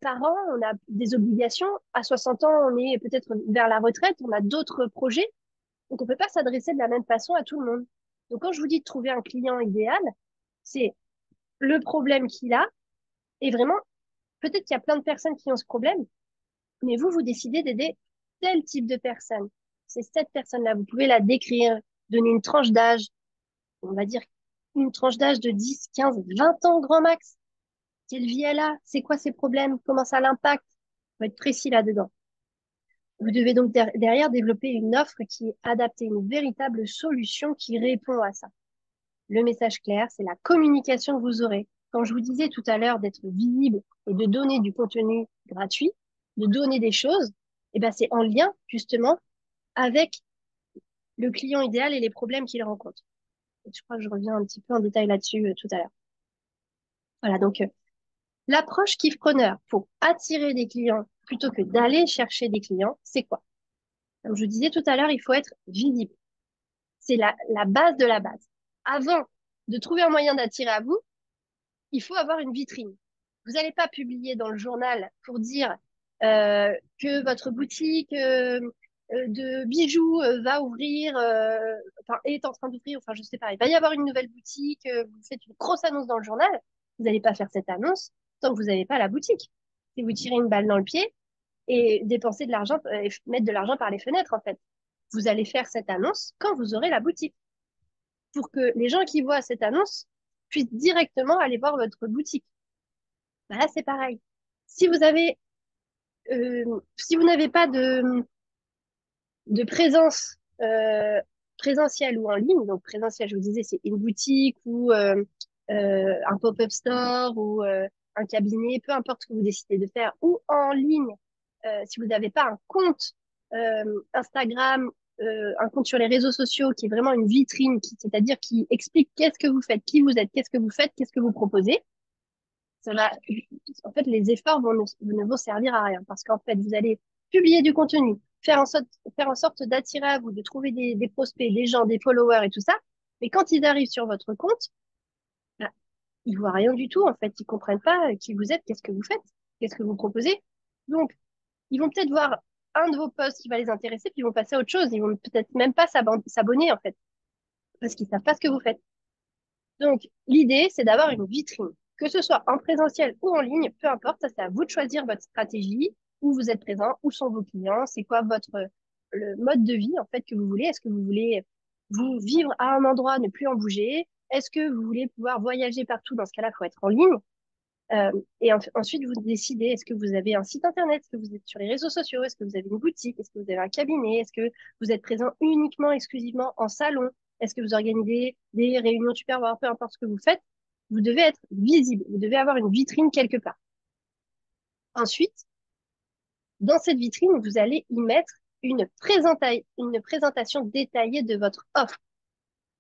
Speaker 1: parents, on a des obligations. À 60 ans, on est peut-être vers la retraite, on a d'autres projets. Donc, on peut pas s'adresser de la même façon à tout le monde. Donc, quand je vous dis de trouver un client idéal, c'est le problème qu'il a. Et vraiment, peut-être qu'il y a plein de personnes qui ont ce problème, mais vous décidez d'aider tel type de personne. C'est cette personne-là. Vous pouvez la décrire, donner une tranche d'âge, on va dire une tranche d'âge de 10, 15, 20 ans grand max. Quelle vie elle a? C'est quoi ses problèmes? Comment ça l'impacte? Faut être précis là-dedans. Vous devez donc derrière développer une offre qui est adaptée, une véritable solution qui répond à ça. Le message clair, c'est la communication que vous aurez. Quand je vous disais tout à l'heure d'être visible et de donner du contenu gratuit, de donner des choses, eh ben c'est en lien justement avec le client idéal et les problèmes qu'il rencontre. Et je crois que je reviens un petit peu en détail là-dessus tout à l'heure. Voilà, donc l'approche kiffpreneur pour attirer des clients plutôt que d'aller chercher des clients, c'est quoi? Comme je disais tout à l'heure, il faut être visible. C'est la base de la base. Avant de trouver un moyen d'attirer à vous, il faut avoir une vitrine. Vous n'allez pas publier dans le journal pour dire que votre boutique de bijoux va ouvrir, enfin, est en train d'ouvrir, enfin, je sais pas, il va y avoir une nouvelle boutique, vous faites une grosse annonce dans le journal, vous n'allez pas faire cette annonce tant que vous n'avez pas la boutique. Si vous tirez une balle dans le pied et dépenser de l'argent, et mettre de l'argent par les fenêtres, en fait. Vous allez faire cette annonce quand vous aurez la boutique pour que les gens qui voient cette annonce puissent directement aller voir votre boutique. Bah là, c'est pareil. Si vous avez, si vous n'avez pas de présence présentielle ou en ligne, donc présentielle, je vous disais, c'est une boutique ou un pop-up store ou un cabinet, peu importe ce que vous décidez de faire, ou en ligne, si vous n'avez pas un compte Instagram un compte sur les réseaux sociaux qui est vraiment une vitrine, c'est-à-dire qui explique qu'est-ce que vous faites, qui vous êtes, qu'est-ce que vous faites, qu'est-ce que vous proposez, ça va, en fait, les efforts ne vont servir à rien parce qu'en fait, vous allez publier du contenu, faire en sorte d'attirer à vous, de trouver des prospects, des gens, des followers et tout ça. Mais quand ils arrivent sur votre compte, bah, ils voient rien du tout, en fait. Ils comprennent pas qui vous êtes, qu'est-ce que vous faites, qu'est-ce que vous proposez. Donc, ils vont peut-être voir un de vos posts qui va les intéresser, puis ils vont passer à autre chose. Ils vont peut-être même pas s'abonner, en fait, parce qu'ils savent pas ce que vous faites. Donc, l'idée, c'est d'avoir une vitrine, que ce soit en présentiel ou en ligne, peu importe, ça c'est à vous de choisir votre stratégie, où vous êtes présent, où sont vos clients, c'est quoi le mode de vie en fait que vous voulez. Est-ce que vous voulez vous vivre à un endroit, ne plus en bouger? Est-ce que vous voulez pouvoir voyager partout? Dans ce cas-là, il faut être en ligne. Ensuite, vous décidez, est-ce que vous avez un site internet? Est-ce que vous êtes sur les réseaux sociaux? Est-ce que vous avez une boutique? Est-ce que vous avez un cabinet? Est-ce que vous êtes présent uniquement, exclusivement en salon? Est-ce que vous organisez des réunions tupperware? Peu importe ce que vous faites, vous devez être visible. Vous devez avoir une vitrine quelque part. Ensuite, dans cette vitrine, vous allez y mettre une présentation détaillée de votre offre.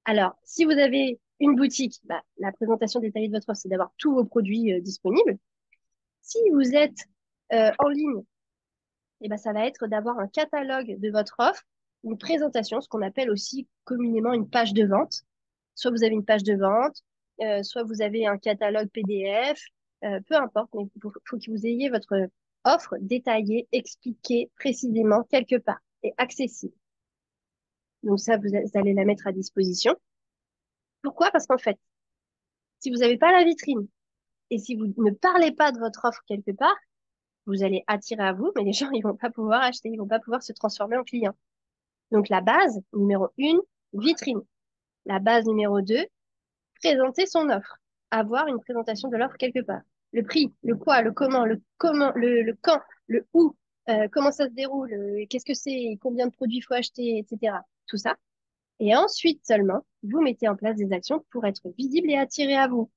Speaker 1: Alors, si vous avez une boutique, bah, la présentation détaillée de votre offre, c'est d'avoir tous vos produits disponibles. Si vous êtes en ligne, eh ben, ça va être d'avoir un catalogue de votre offre, une présentation, ce qu'on appelle aussi communément une page de vente. Soit vous avez une page de vente, soit vous avez un catalogue PDF, peu importe, mais il faut que vous ayez votre offre détaillée, expliquée précisément quelque part et accessible. Donc ça, vous allez la mettre à disposition. Pourquoi? Parce qu'en fait, si vous n'avez pas la vitrine et si vous ne parlez pas de votre offre quelque part, vous allez attirer à vous, mais les gens, ils vont pas pouvoir acheter, ils vont pas pouvoir se transformer en clients. Donc la base, numéro 1, vitrine. La base numéro 2, présenter son offre. Avoir une présentation de l'offre quelque part. Le prix, le quoi, le quand, le où, comment ça se déroule, qu'est-ce que c'est, combien de produits il faut acheter, etc. Tout ça. Et ensuite seulement, vous mettez en place des actions pour être visible et attirer à vous.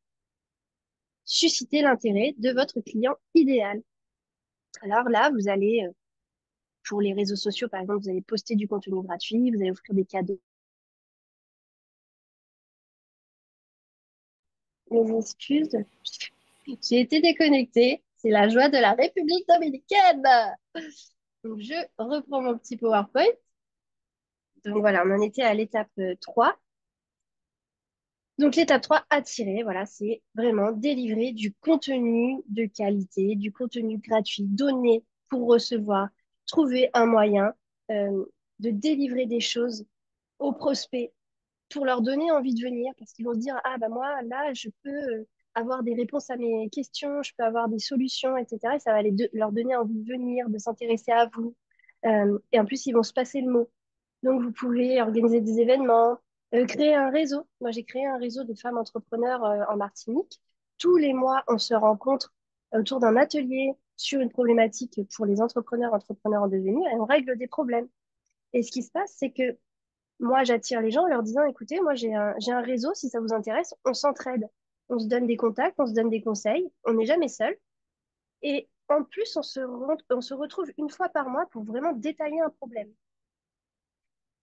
Speaker 1: Susciter l'intérêt de votre client idéal. Alors là, vous allez, pour les réseaux sociaux, par exemple, vous allez poster du contenu gratuit, vous allez offrir des cadeaux. Mes excuses, j'ai été déconnectée. C'est la joie de la République dominicaine. Donc, je reprends mon petit PowerPoint. Donc, voilà, on en était à l'étape 3. Donc, l'étape 3, attirer, voilà, c'est vraiment délivrer du contenu de qualité, du contenu gratuit, donner pour recevoir, trouver un moyen euh, de délivrer des choses aux prospects pour leur donner envie de venir parce qu'ils vont se dire, ah bah moi, là, je peux avoir des réponses à mes questions, je peux avoir des solutions, etc. Et ça va leur donner envie de venir, de s'intéresser à vous. Et en plus, ils vont se passer le mot. Donc, vous pouvez organiser des événements, créer un réseau. Moi, j'ai créé un réseau de femmes entrepreneurs en Martinique. Tous les mois, on se rencontre autour d'un atelier sur une problématique pour les entrepreneurs en devenir et on règle des problèmes. Et ce qui se passe, c'est que moi, j'attire les gens en leur disant, écoutez, moi, j'ai un réseau, si ça vous intéresse, on s'entraide. On se donne des contacts, on se donne des conseils, on n'est jamais seul. Et en plus, on se retrouve une fois par mois pour vraiment détailler un problème.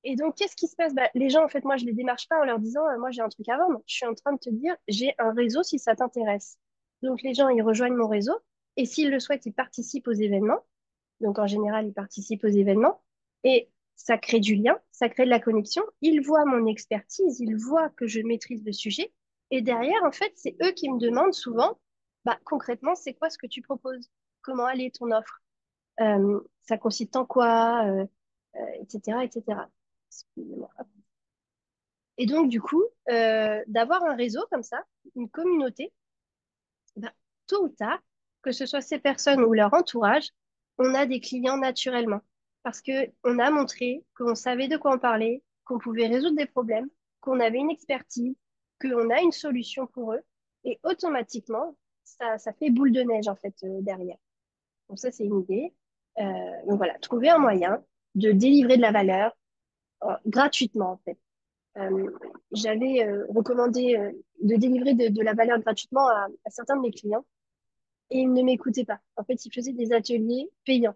Speaker 1: Et donc, qu'est-ce qui se passe? Bah, les gens, en fait, moi, je les démarche pas en leur disant, moi, j'ai un truc à vendre. Je suis en train de te dire, j'ai un réseau si ça t'intéresse. Donc, les gens, ils rejoignent mon réseau. Et s'ils le souhaitent, ils participent aux événements. Donc, en général, ils participent aux événements. Et ça crée du lien, ça crée de la connexion. Ils voient mon expertise, ils voient que je maîtrise le sujet. Et derrière, en fait, c'est eux qui me demandent souvent, bah, concrètement, c'est quoi ce que tu proposes? Comment elle est ton offre? Ça consiste en quoi? Etc., etc. Excusez-moi. Et donc, du coup, d'avoir un réseau comme ça, une communauté, ben, tôt ou tard, que ce soit ces personnes ou leur entourage, on a des clients naturellement. Parce que on a montré qu'on savait de quoi on parlait, qu'on pouvait résoudre des problèmes, qu'on avait une expertise, qu'on a une solution pour eux. Et automatiquement, ça fait boule de neige, en fait, derrière. Donc ça, c'est une idée. Euh, donc voilà, trouver un moyen de délivrer de la valeur gratuitement, en fait. Euh, J'avais recommandé de délivrer de la valeur gratuitement à certains de mes clients et ils ne m'écoutaient pas. En fait, ils faisaient des ateliers payants.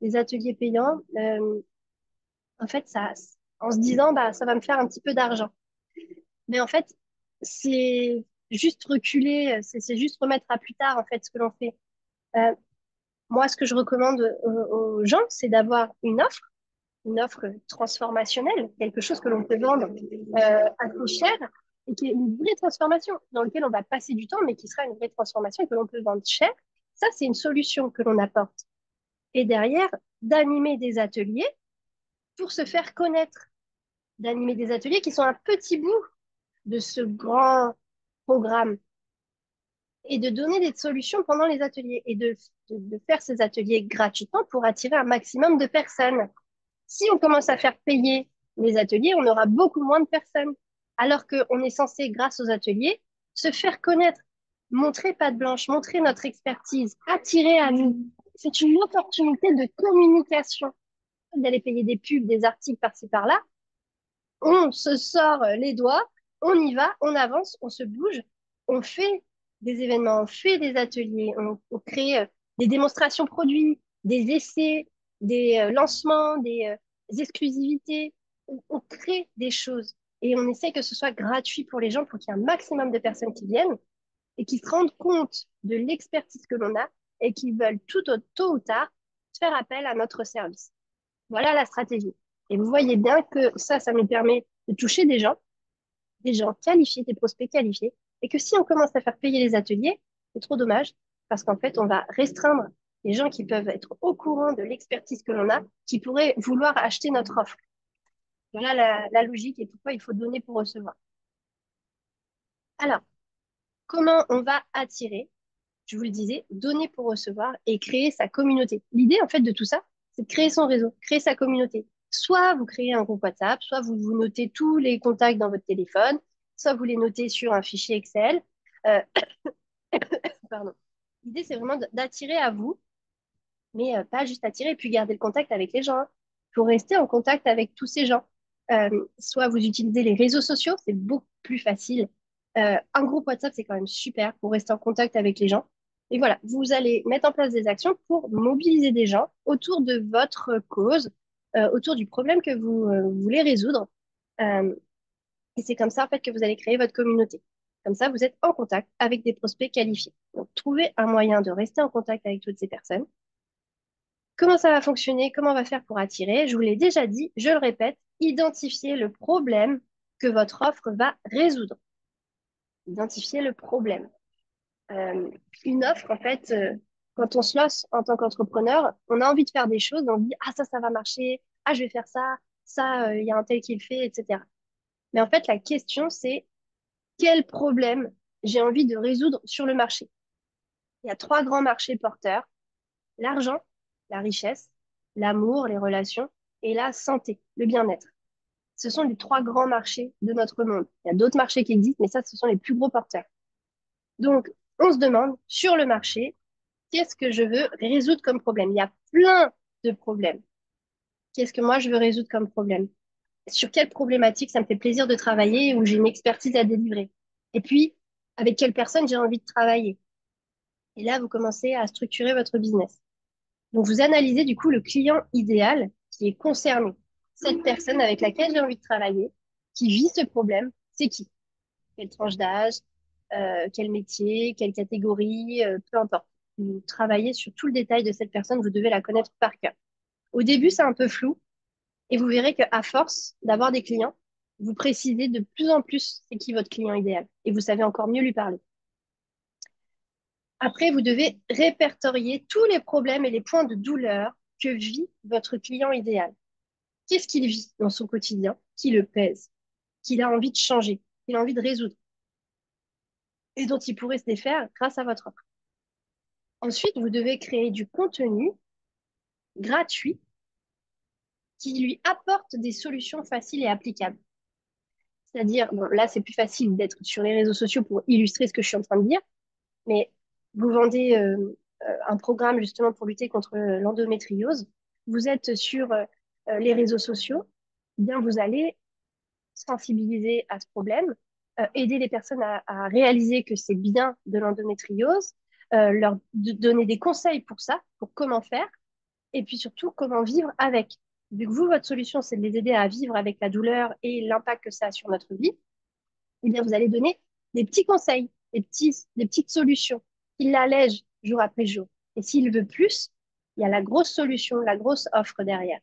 Speaker 1: Des ateliers payants. En fait, en se disant, bah, ça va me faire un petit peu d'argent. Mais en fait, c'est juste reculer, c'est juste remettre à plus tard, en fait, ce que l'on fait. Euh, Moi, ce que je recommande aux gens, c'est d'avoir une offre transformationnelle, quelque chose que l'on peut vendre assez cher et qui est une vraie transformation dans laquelle on va passer du temps, mais qui sera une vraie transformation et que l'on peut vendre cher. Ça, c'est une solution que l'on apporte. Et derrière, d'animer des ateliers pour se faire connaître, d'animer des ateliers qui sont un petit bout de ce grand programme et de donner des solutions pendant les ateliers et de faire ces ateliers gratuitement pour attirer un maximum de personnes. Si on commence à faire payer les ateliers, on aura beaucoup moins de personnes. Alors qu'on est censé, grâce aux ateliers, se faire connaître, montrer patte blanche, montrer notre expertise, attirer à nous. C'est une opportunité de communication. D'aller payer des pubs, des articles par-ci par-là, on se sort les doigts, on y va, on avance, on se bouge, on fait des événements, on fait des ateliers, on crée des démonstrations produits, des essais, des lancements, des exclusivités. On crée des choses et on essaie que ce soit gratuit pour les gens pour qu'il y ait un maximum de personnes qui viennent et qui se rendent compte de l'expertise que l'on a et qui veulent tôt ou tard faire appel à notre service. Voilà la stratégie. Et vous voyez bien que ça nous permet de toucher des gens qualifiés, des prospects qualifiés, et que si on commence à faire payer les ateliers, c'est trop dommage, parce qu'en fait, on va restreindre les gens qui peuvent être au courant de l'expertise que l'on a, qui pourraient vouloir acheter notre offre. Voilà la logique et pourquoi il faut donner pour recevoir. Alors, comment on va attirer? Je vous le disais, donner pour recevoir et créer sa communauté. L'idée, en fait, de tout ça, c'est de créer son réseau, créer sa communauté. Soit vous créez un groupe WhatsApp, soit vous notez tous les contacts dans votre téléphone, soit vous les notez sur un fichier Excel. Euh, pardon. L'idée, c'est vraiment d'attirer à vous, mais pas juste attirer, et puis garder le contact avec les gens. Il faut rester en contact avec tous ces gens. Soit vous utilisez les réseaux sociaux, c'est beaucoup plus facile. Un groupe WhatsApp, c'est quand même super pour rester en contact avec les gens. Et voilà, vous allez mettre en place des actions pour mobiliser des gens autour de votre cause, autour du problème que vous voulez résoudre. Euh, et c'est comme ça, en fait, que vous allez créer votre communauté. Comme ça, vous êtes en contact avec des prospects qualifiés. Donc, trouvez un moyen de rester en contact avec toutes ces personnes. Comment ça va fonctionner? Comment on va faire pour attirer? Je vous l'ai déjà dit, je le répète, identifiez le problème que votre offre va résoudre. Identifiez le problème. Euh, une offre, en fait, quand on se lance en tant qu'entrepreneur, on a envie de faire des choses, on dit, ah ça va marcher, ah je vais faire ça, ça, il y a un tel qui le fait, etc. Mais en fait, la question, c'est quel problème j'ai envie de résoudre sur le marché? Il y a trois grands marchés porteurs, l'argent, la richesse, l'amour, les relations et la santé, le bien-être. Ce sont les trois grands marchés de notre monde. Il y a d'autres marchés qui existent, mais ça, ce sont les plus gros porteurs. Donc, on se demande sur le marché, qu'est-ce que je veux résoudre comme problème? Il y a plein de problèmes. Qu'est-ce que moi, je veux résoudre comme problème? Sur quelle problématique ça me fait plaisir de travailler ou j'ai une expertise à délivrer? Et puis, avec quelle personne j'ai envie de travailler? Et là, vous commencez à structurer votre business. Donc, vous analysez du coup le client idéal qui est concerné. Cette personne avec laquelle j'ai envie de travailler, qui vit ce problème, c'est qui? Quelle tranche d'âge, quel métier, quelle catégorie, peu importe. Vous travaillez sur tout le détail de cette personne, vous devez la connaître par cœur. Au début, c'est un peu flou et vous verrez qu'à force d'avoir des clients, vous précisez de plus en plus c'est qui votre client idéal et vous savez encore mieux lui parler. Après, vous devez répertorier tous les problèmes et les points de douleur que vit votre client idéal. Qu'est-ce qu'il vit dans son quotidien qui le pèse, qu'il a envie de changer, qu'il a envie de résoudre et dont il pourrait se défaire grâce à votre offre. Ensuite, vous devez créer du contenu gratuit qui lui apporte des solutions faciles et applicables. C'est-à-dire, bon, là, c'est plus facile d'être sur les réseaux sociaux pour illustrer ce que je suis en train de dire, mais vous vendez un programme justement pour lutter contre l'endométriose, vous êtes sur les réseaux sociaux, eh bien vous allez sensibiliser à ce problème, aider les personnes à réaliser que c'est bien de l'endométriose, leur donner des conseils pour ça, pour comment faire, et puis surtout comment vivre avec. Vu que vous, votre solution, c'est de les aider à vivre avec la douleur et l'impact que ça a sur notre vie, eh bien, vous allez donner des petits conseils, des petites solutions qui l'allègent jour après jour. Et s'il veut plus, il y a la grosse solution, la grosse offre derrière.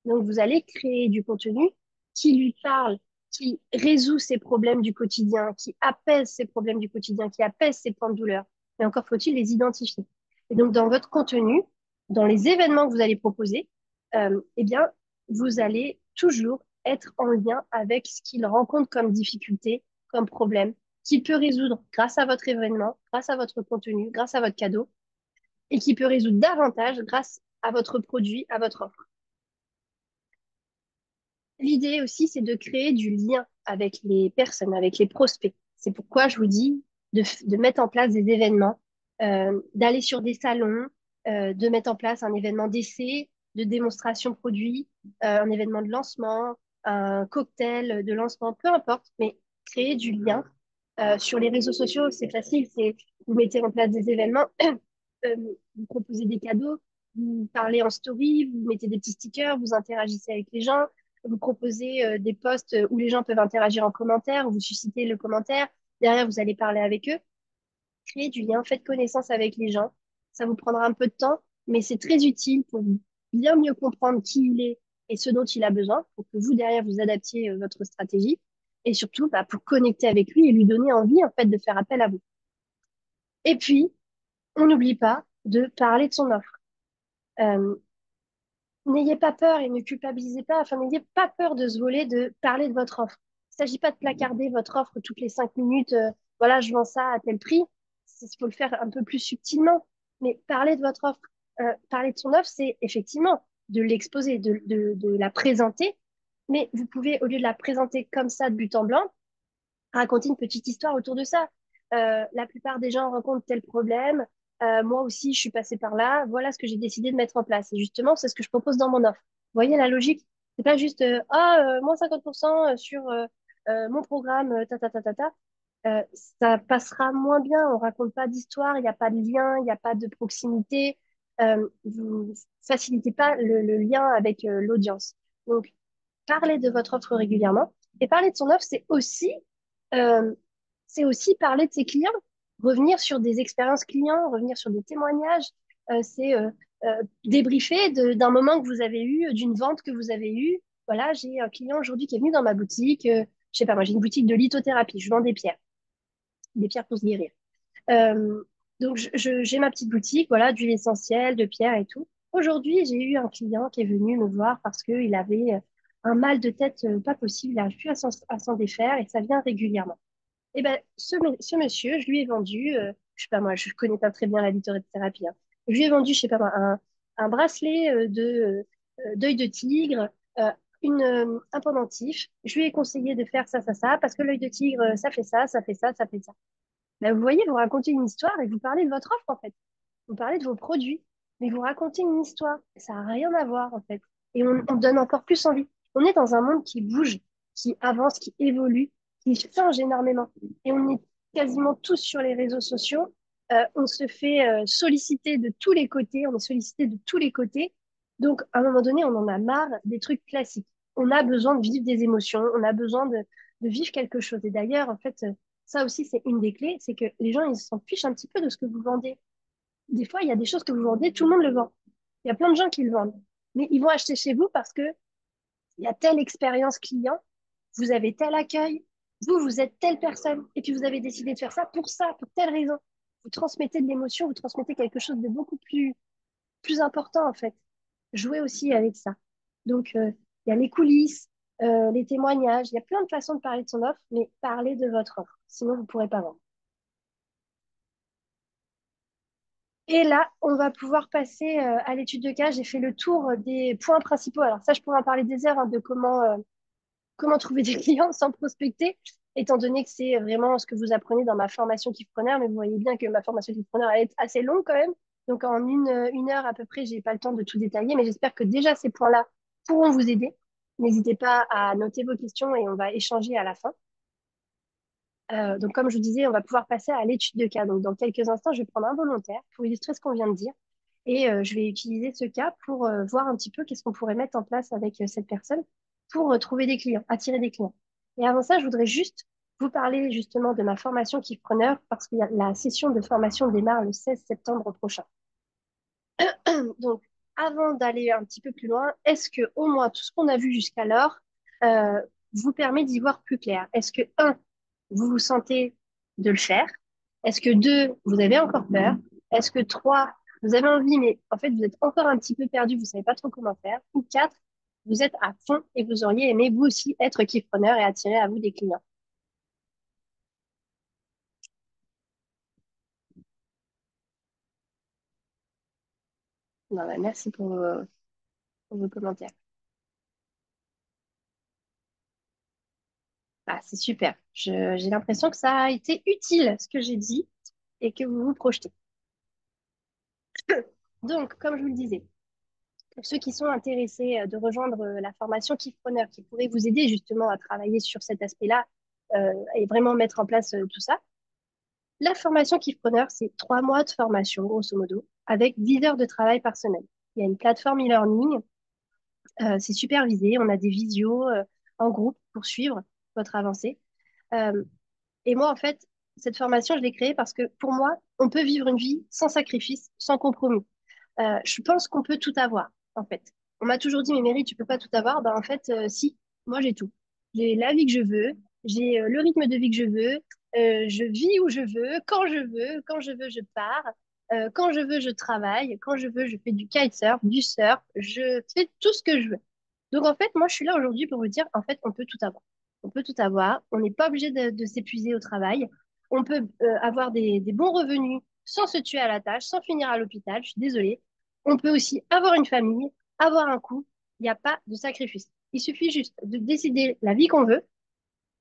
Speaker 1: Donc, vous allez créer du contenu qui lui parle, qui résout ses problèmes du quotidien, qui apaise ses problèmes du quotidien, qui apaise ses points de douleur. Et encore faut-il les identifier. Et donc, dans votre contenu, dans les événements que vous allez proposer, eh bien, vous allez toujours être en lien avec ce qu'il rencontre comme difficulté, comme problème, qu'il peut résoudre grâce à votre événement, grâce à votre contenu, grâce à votre cadeau, et qui peut résoudre davantage grâce à votre produit, à votre offre. L'idée aussi, c'est de créer du lien avec les personnes, avec les prospects. C'est pourquoi je vous dis de mettre en place des événements, d'aller sur des salons, de mettre en place un événement d'essai, de démonstration produit, un événement de lancement, un cocktail de lancement, peu importe, mais créer du lien. Sur les réseaux sociaux, c'est facile, c'est vous mettez en place des événements, euh, vous proposez des cadeaux, vous parlez en story, vous mettez des petits stickers, vous interagissez avec les gens, vous proposez des posts où les gens peuvent interagir en commentaire, vous suscitez le commentaire, derrière vous allez parler avec eux, créer du lien, faites connaissance avec les gens. Ça vous prendra un peu de temps, mais c'est très utile pour bien mieux comprendre qui il est et ce dont il a besoin, pour que vous derrière vous adaptiez votre stratégie et surtout bah, pour connecter avec lui et lui donner envie en fait de faire appel à vous. Et puis, on n'oublie pas de parler de son offre. Euh, N'ayez pas peur et ne culpabilisez pas, enfin, n'ayez pas peur de se voler, de parler de votre offre. Il ne s'agit pas de placarder votre offre toutes les 5 minutes. Voilà, je vends ça à tel prix. Il faut le faire un peu plus subtilement. Mais parler de votre offre, parler de son offre, c'est effectivement de l'exposer, de la présenter. Mais vous pouvez, au lieu de la présenter comme ça de but en blanc, raconter une petite histoire autour de ça. La plupart des gens rencontrent tel problème. Moi aussi, je suis passée par là. Voilà ce que j'ai décidé de mettre en place. Et justement, c'est ce que je propose dans mon offre. Vous voyez la logique? C'est pas juste moins 50% sur mon programme, ta ta ta ta ta. Ça passera moins bien. On raconte pas d'histoire, il n'y a pas de lien, il n'y a pas de proximité. Vous facilitez pas le lien avec l'audience. Donc, parler de votre offre régulièrement. Et parler de son offre, euh, c'est aussi parler de ses clients, revenir sur des expériences clients, revenir sur des témoignages, c'est débriefer d'un moment que vous avez eu, d'une vente que vous avez eue. Voilà, j'ai un client aujourd'hui qui est venu dans ma boutique, je sais pas, moi j'ai une boutique de lithothérapie, je vends des pierres pour se guérir. Euh, donc j'ai ma petite boutique, voilà, d'huile essentielle, de pierres et tout. Aujourd'hui, j'ai eu un client qui est venu me voir parce qu'il avait un mal de tête pas possible, il n'arrive plus à s'en défaire et ça vient régulièrement. Et ben, ce monsieur, je lui ai vendu, je sais pas moi, je connais pas très bien la lithothérapie, hein. Je lui ai vendu, je sais pas moi, un bracelet d'œil de tigre, euh, un pendentif. Je lui ai conseillé de faire ça, ça, ça, parce que l'œil de tigre, ça fait ça, ça fait ça, ça fait ça. Ben, vous voyez, vous racontez une histoire et vous parlez de votre offre, en fait. Vous parlez de vos produits, mais vous racontez une histoire. Ça n'a rien à voir, en fait. Et on donne encore plus envie. On est dans un monde qui bouge, qui avance, qui évolue, qui change énormément. Et on est quasiment tous sur les réseaux sociaux. On se fait solliciter de tous les côtés. On est sollicité de tous les côtés. Donc, à un moment donné, on en a marre des trucs classiques. On a besoin de vivre des émotions. On a besoin de vivre quelque chose. Et d'ailleurs, en fait, ça aussi, c'est une des clés. C'est que les gens, ils s'en fichent un petit peu de ce que vous vendez. Des fois, il y a des choses que vous vendez, tout le monde le vend. Il y a plein de gens qui le vendent. Mais ils vont acheter chez vous parce que il y a telle expérience client, vous avez tel accueil, vous êtes telle personne, et puis vous avez décidé de faire ça, pour telle raison. Vous transmettez de l'émotion, vous transmettez quelque chose de beaucoup plus important, en fait. Jouez aussi avec ça. Donc, il y a les coulisses, les témoignages, il y a plein de façons de parler de son offre, mais parlez de votre offre. Sinon, vous ne pourrez pas vendre. Et là, on va pouvoir passer à l'étude de cas. J'ai fait le tour des points principaux. Alors ça, je pourrais en parler des heures hein, de comment trouver des clients sans prospecter, étant donné que c'est vraiment ce que vous apprenez dans ma formation Kickpreneur. Mais vous voyez bien que ma formation Kickpreneur elle est assez longue quand même. Donc en une heure à peu près, j'ai pas le temps de tout détailler. Mais j'espère que déjà ces points-là pourront vous aider. N'hésitez pas à noter vos questions et on va échanger à la fin. Donc, comme je vous disais, on va pouvoir passer à l'étude de cas. Donc, dans quelques instants, je vais prendre un volontaire pour illustrer ce qu'on vient de dire. Et je vais utiliser ce cas pour voir un petit peu qu'est-ce qu'on pourrait mettre en place avec cette personne pour trouver des clients, attirer des clients. Et avant ça, je voudrais juste vous parler justement de ma formation Kickpreneur parce que la session de formation démarre le 16 septembre prochain. Donc, avant d'aller un petit peu plus loin, est-ce que au moins tout ce qu'on a vu jusqu'alors euh, vous permet d'y voir plus clair? Est-ce que, un, vous vous sentez de le faire? Est-ce que deux, vous avez encore peur? Est-ce que trois, vous avez envie, mais en fait, vous êtes encore un petit peu perdu, vous savez pas trop comment faire? Ou quatre, vous êtes à fond et vous auriez aimé vous aussi être kiffpreneur et attirer à vous des clients? Non, bah, merci pour vos commentaires. Ah, c'est super. J'ai l'impression que ça a été utile, ce que j'ai dit, et que vous vous projetez. Donc, comme je vous le disais, pour ceux qui sont intéressés de rejoindre la formation Kickpreneur, qui pourrait vous aider justement à travailler sur cet aspect-là et vraiment mettre en place tout ça, la formation Kickpreneur, c'est 3 mois de formation, grosso modo, avec 10 heures de travail par semaine. Il y a une plateforme e-learning, c'est supervisé, on a des visios en groupe pour suivre votre avancée. Euh, Et moi, en fait, cette formation, je l'ai créée parce que pour moi, on peut vivre une vie sans sacrifice, sans compromis. Je pense qu'on peut tout avoir, en fait. On m'a toujours dit, mais Mary, tu peux pas tout avoir. Ben, en fait, si, moi, j'ai tout. J'ai la vie que je veux, j'ai le rythme de vie que je veux, je vis où je veux, quand je veux, je pars, quand je veux, je travaille, quand je veux, je fais du kitesurf, du surf, je fais tout ce que je veux. Donc, en fait, moi, je suis là aujourd'hui pour vous dire, en fait, on peut tout avoir. On peut tout avoir. On n'est pas obligé de s'épuiser au travail. On peut avoir des bons revenus sans se tuer à la tâche, sans finir à l'hôpital. Je suis désolée. On peut aussi avoir une famille, avoir un couple. Il n'y a pas de sacrifice. Il suffit juste de décider la vie qu'on veut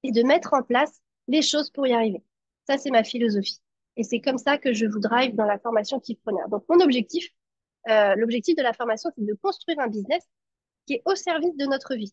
Speaker 1: et de mettre en place les choses pour y arriver. Ça, c'est ma philosophie. Et c'est comme ça que je vous drive dans la formation Kidpreneur. Donc, mon objectif, l'objectif de la formation, c'est de construire un business qui est au service de notre vie.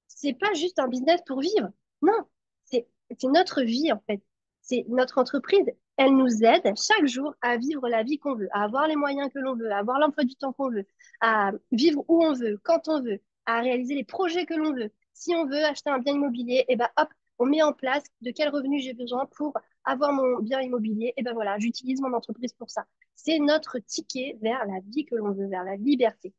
Speaker 1: C'est pas juste un business pour vivre. Non, c'est c'est notre vie en fait. C'est notre entreprise. Elle nous aide chaque jour à vivre la vie qu'on veut, à avoir les moyens que l'on veut, à avoir l'emploi du temps qu'on veut, à vivre où on veut, quand on veut, à réaliser les projets que l'on veut. Si on veut acheter un bien immobilier, et ben hop, on met en place de quel revenu j'ai besoin pour avoir mon bien immobilier. Et ben voilà, j'utilise mon entreprise pour ça. C'est notre ticket vers la vie que l'on veut, vers la liberté.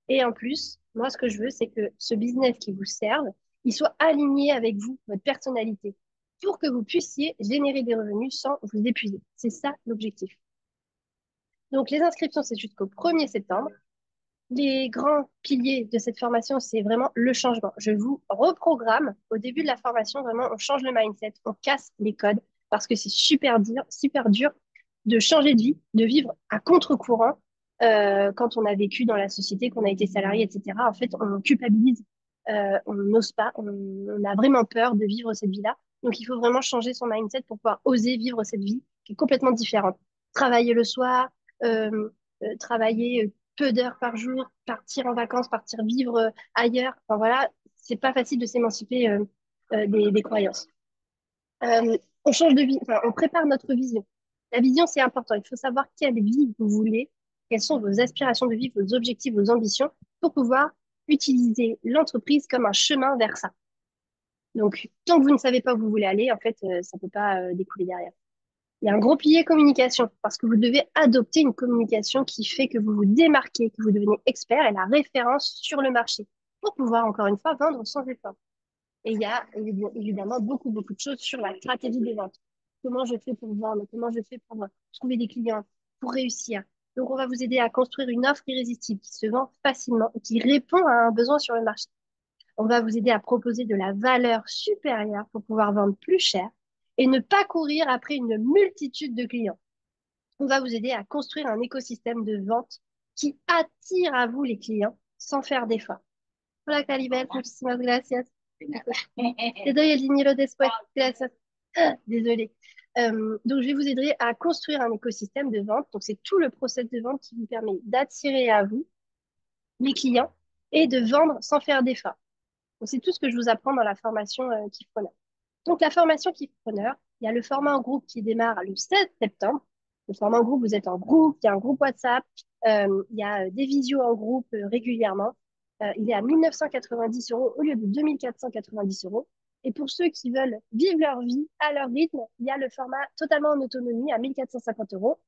Speaker 1: Et en plus, moi, ce que je veux, c'est que ce business qui vous serve, il soit aligné avec vous, votre personnalité, pour que vous puissiez générer des revenus sans vous épuiser. C'est ça l'objectif. Donc, les inscriptions, c'est jusqu'au 1er septembre. Les grands piliers de cette formation, c'est vraiment le changement. Je vous reprogramme au début de la formation, vraiment, on change le mindset, on casse les codes parce que c'est super dur de changer de vie, de vivre à contre-courant quand on a vécu dans la société, qu'on a été salarié, etc. En fait, on culpabilise, on n'ose pas, on a vraiment peur de vivre cette vie-là. Donc, il faut vraiment changer son mindset pour pouvoir oser vivre cette vie qui est complètement différente. Travailler le soir, travailler peu d'heures par jour, partir en vacances, partir vivre ailleurs. Enfin voilà, c'est pas facile de s'émanciper des croyances. On change de vie, enfin, on prépare notre vision. La vision, c'est important. Il faut savoir quelle vie vous voulez, quelles sont vos aspirations de vie, vos objectifs, vos ambitions, pour pouvoir utiliser l'entreprise comme un chemin vers ça. Donc, tant que vous ne savez pas où vous voulez aller, en fait, ça ne peut pas découler derrière. Il y a un gros pilier communication, parce que vous devez adopter une communication qui fait que vous vous démarquez, que vous devenez expert et la référence sur le marché, pour pouvoir, encore une fois, vendre sans effort. Et il y a évidemment beaucoup de choses sur la stratégie des ventes. Comment je fais pour vendre, comment je fais pour trouver des clients, pour réussir. Donc, on va vous aider à construire une offre irrésistible qui se vend facilement et qui répond à un besoin sur le marché. On va vous aider à proposer de la valeur supérieure pour pouvoir vendre plus cher et ne pas courir après une multitude de clients. On va vous aider à construire un écosystème de vente qui attire à vous les clients sans faire d'efforts. Hola, Caribel, muchísimas gracias. Te doy el dinero después. Gracias. Désolée. Donc, je vais vous aider à construire un écosystème de vente. Donc, c'est tout le process de vente qui vous permet d'attirer à vous les clients et de vendre sans faire d'efforts. Donc, c'est tout ce que je vous apprends dans la formation Kickpreneur. Donc, la formation Kickpreneur, il y a le format en groupe qui démarre le 16 septembre. Le format en groupe, vous êtes en groupe, il y a un groupe WhatsApp. Il y a des visios en groupe régulièrement. Il est à 1 990 € au lieu de 2 490 €. Et pour ceux qui veulent vivre leur vie à leur rythme, il y a le format totalement en autonomie à 1 450 €,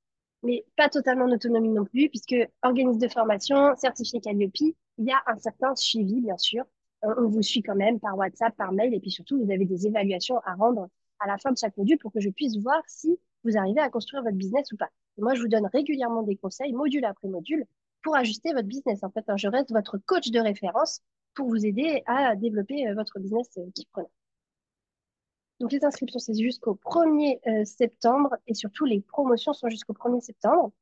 Speaker 1: mais pas totalement en autonomie non plus, puisque organisme de formation, certifié Calliope, il y a un certain suivi, bien sûr. On vous suit quand même par WhatsApp, par mail, et puis surtout, vous avez des évaluations à rendre à la fin de chaque module pour que je puisse voir si vous arrivez à construire votre business ou pas. Et moi, je vous donne régulièrement des conseils, module après module, pour ajuster votre business. En fait, hein, je reste votre coach de référence pour vous aider à développer votre business qui prenait. Donc, les inscriptions, c'est jusqu'au 1er septembre et surtout, les promotions sont jusqu'au 1er septembre.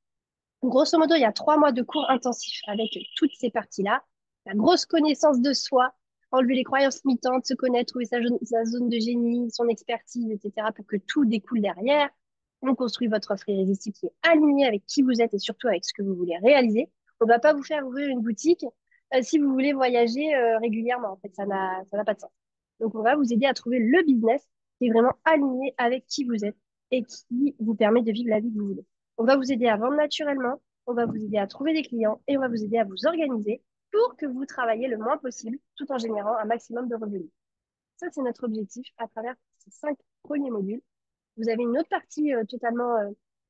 Speaker 1: Grosso modo, il y a 3 mois de cours intensifs avec toutes ces parties-là. La grosse connaissance de soi, enlever les croyances limitantes, se connaître, trouver sa zone de génie, son expertise, etc. pour que tout découle derrière. On construit votre offre irrésistible qui est alignée avec qui vous êtes et surtout avec ce que vous voulez réaliser. On ne va pas vous faire ouvrir une boutique si vous voulez voyager régulièrement. En fait, ça n'a pas de sens. Donc, on va vous aider à trouver le business qui est vraiment aligné avec qui vous êtes et qui vous permet de vivre la vie que vous voulez. On va vous aider à vendre naturellement, on va vous aider à trouver des clients et on va vous aider à vous organiser pour que vous travaillez le moins possible tout en générant un maximum de revenus. Ça, c'est notre objectif à travers ces 5 premiers modules. Vous avez une autre partie totalement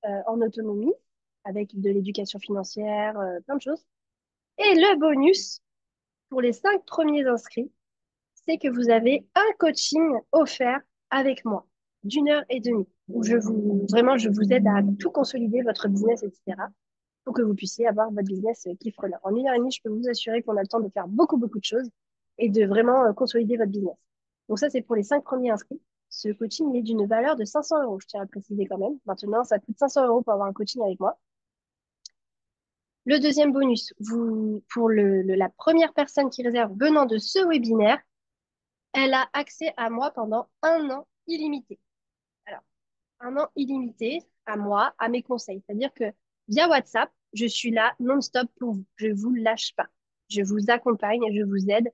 Speaker 1: en autonomie avec de l'éducation financière, plein de choses. Et le bonus pour les 5 premiers inscrits, c'est que vous avez un coaching offert avec moi d'1 heure et demie où vraiment, je vous aide à tout consolider, votre business, etc. pour que vous puissiez avoir votre business kiff-preneur. En 1 heure et demie, je peux vous assurer qu'on a le temps de faire beaucoup, beaucoup de choses et de vraiment consolider votre business. Donc ça, c'est pour les 5 premiers inscrits. Ce coaching est d'une valeur de 500 €. Je tiens à le préciser quand même. Maintenant, ça coûte 500 € pour avoir un coaching avec moi. Le deuxième bonus, pour la première personne qui réserve venant de ce webinaire, elle a accès à moi pendant un an illimité. Alors, un an illimité à moi, à mes conseils. C'est-à-dire que via WhatsApp, je suis là non-stop pour vous. Je ne vous lâche pas. Je vous accompagne et je vous aide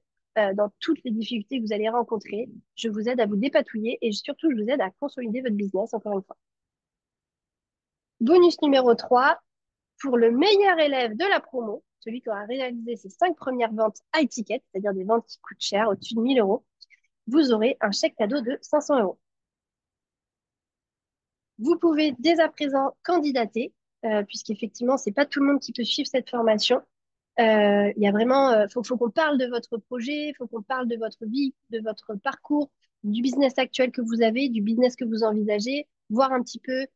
Speaker 1: dans toutes les difficultés que vous allez rencontrer. Je vous aide à vous dépatouiller et surtout, je vous aide à consolider votre business, encore une fois. Bonus numéro 3, pour le meilleur élève de la promo, celui qui aura réalisé ses 5 premières ventes high ticket, c'est-à-dire des ventes qui coûtent cher, au-dessus de 1 000 €, vous aurez un chèque cadeau de 500 €. Vous pouvez dès à présent candidater, puisqu'effectivement, c'est pas tout le monde qui peut suivre cette formation. Il y a vraiment, faut qu'on parle de votre projet, faut qu'on parle de votre vie, de votre parcours, du business actuel que vous avez, du business que vous envisagez, voir un petit peu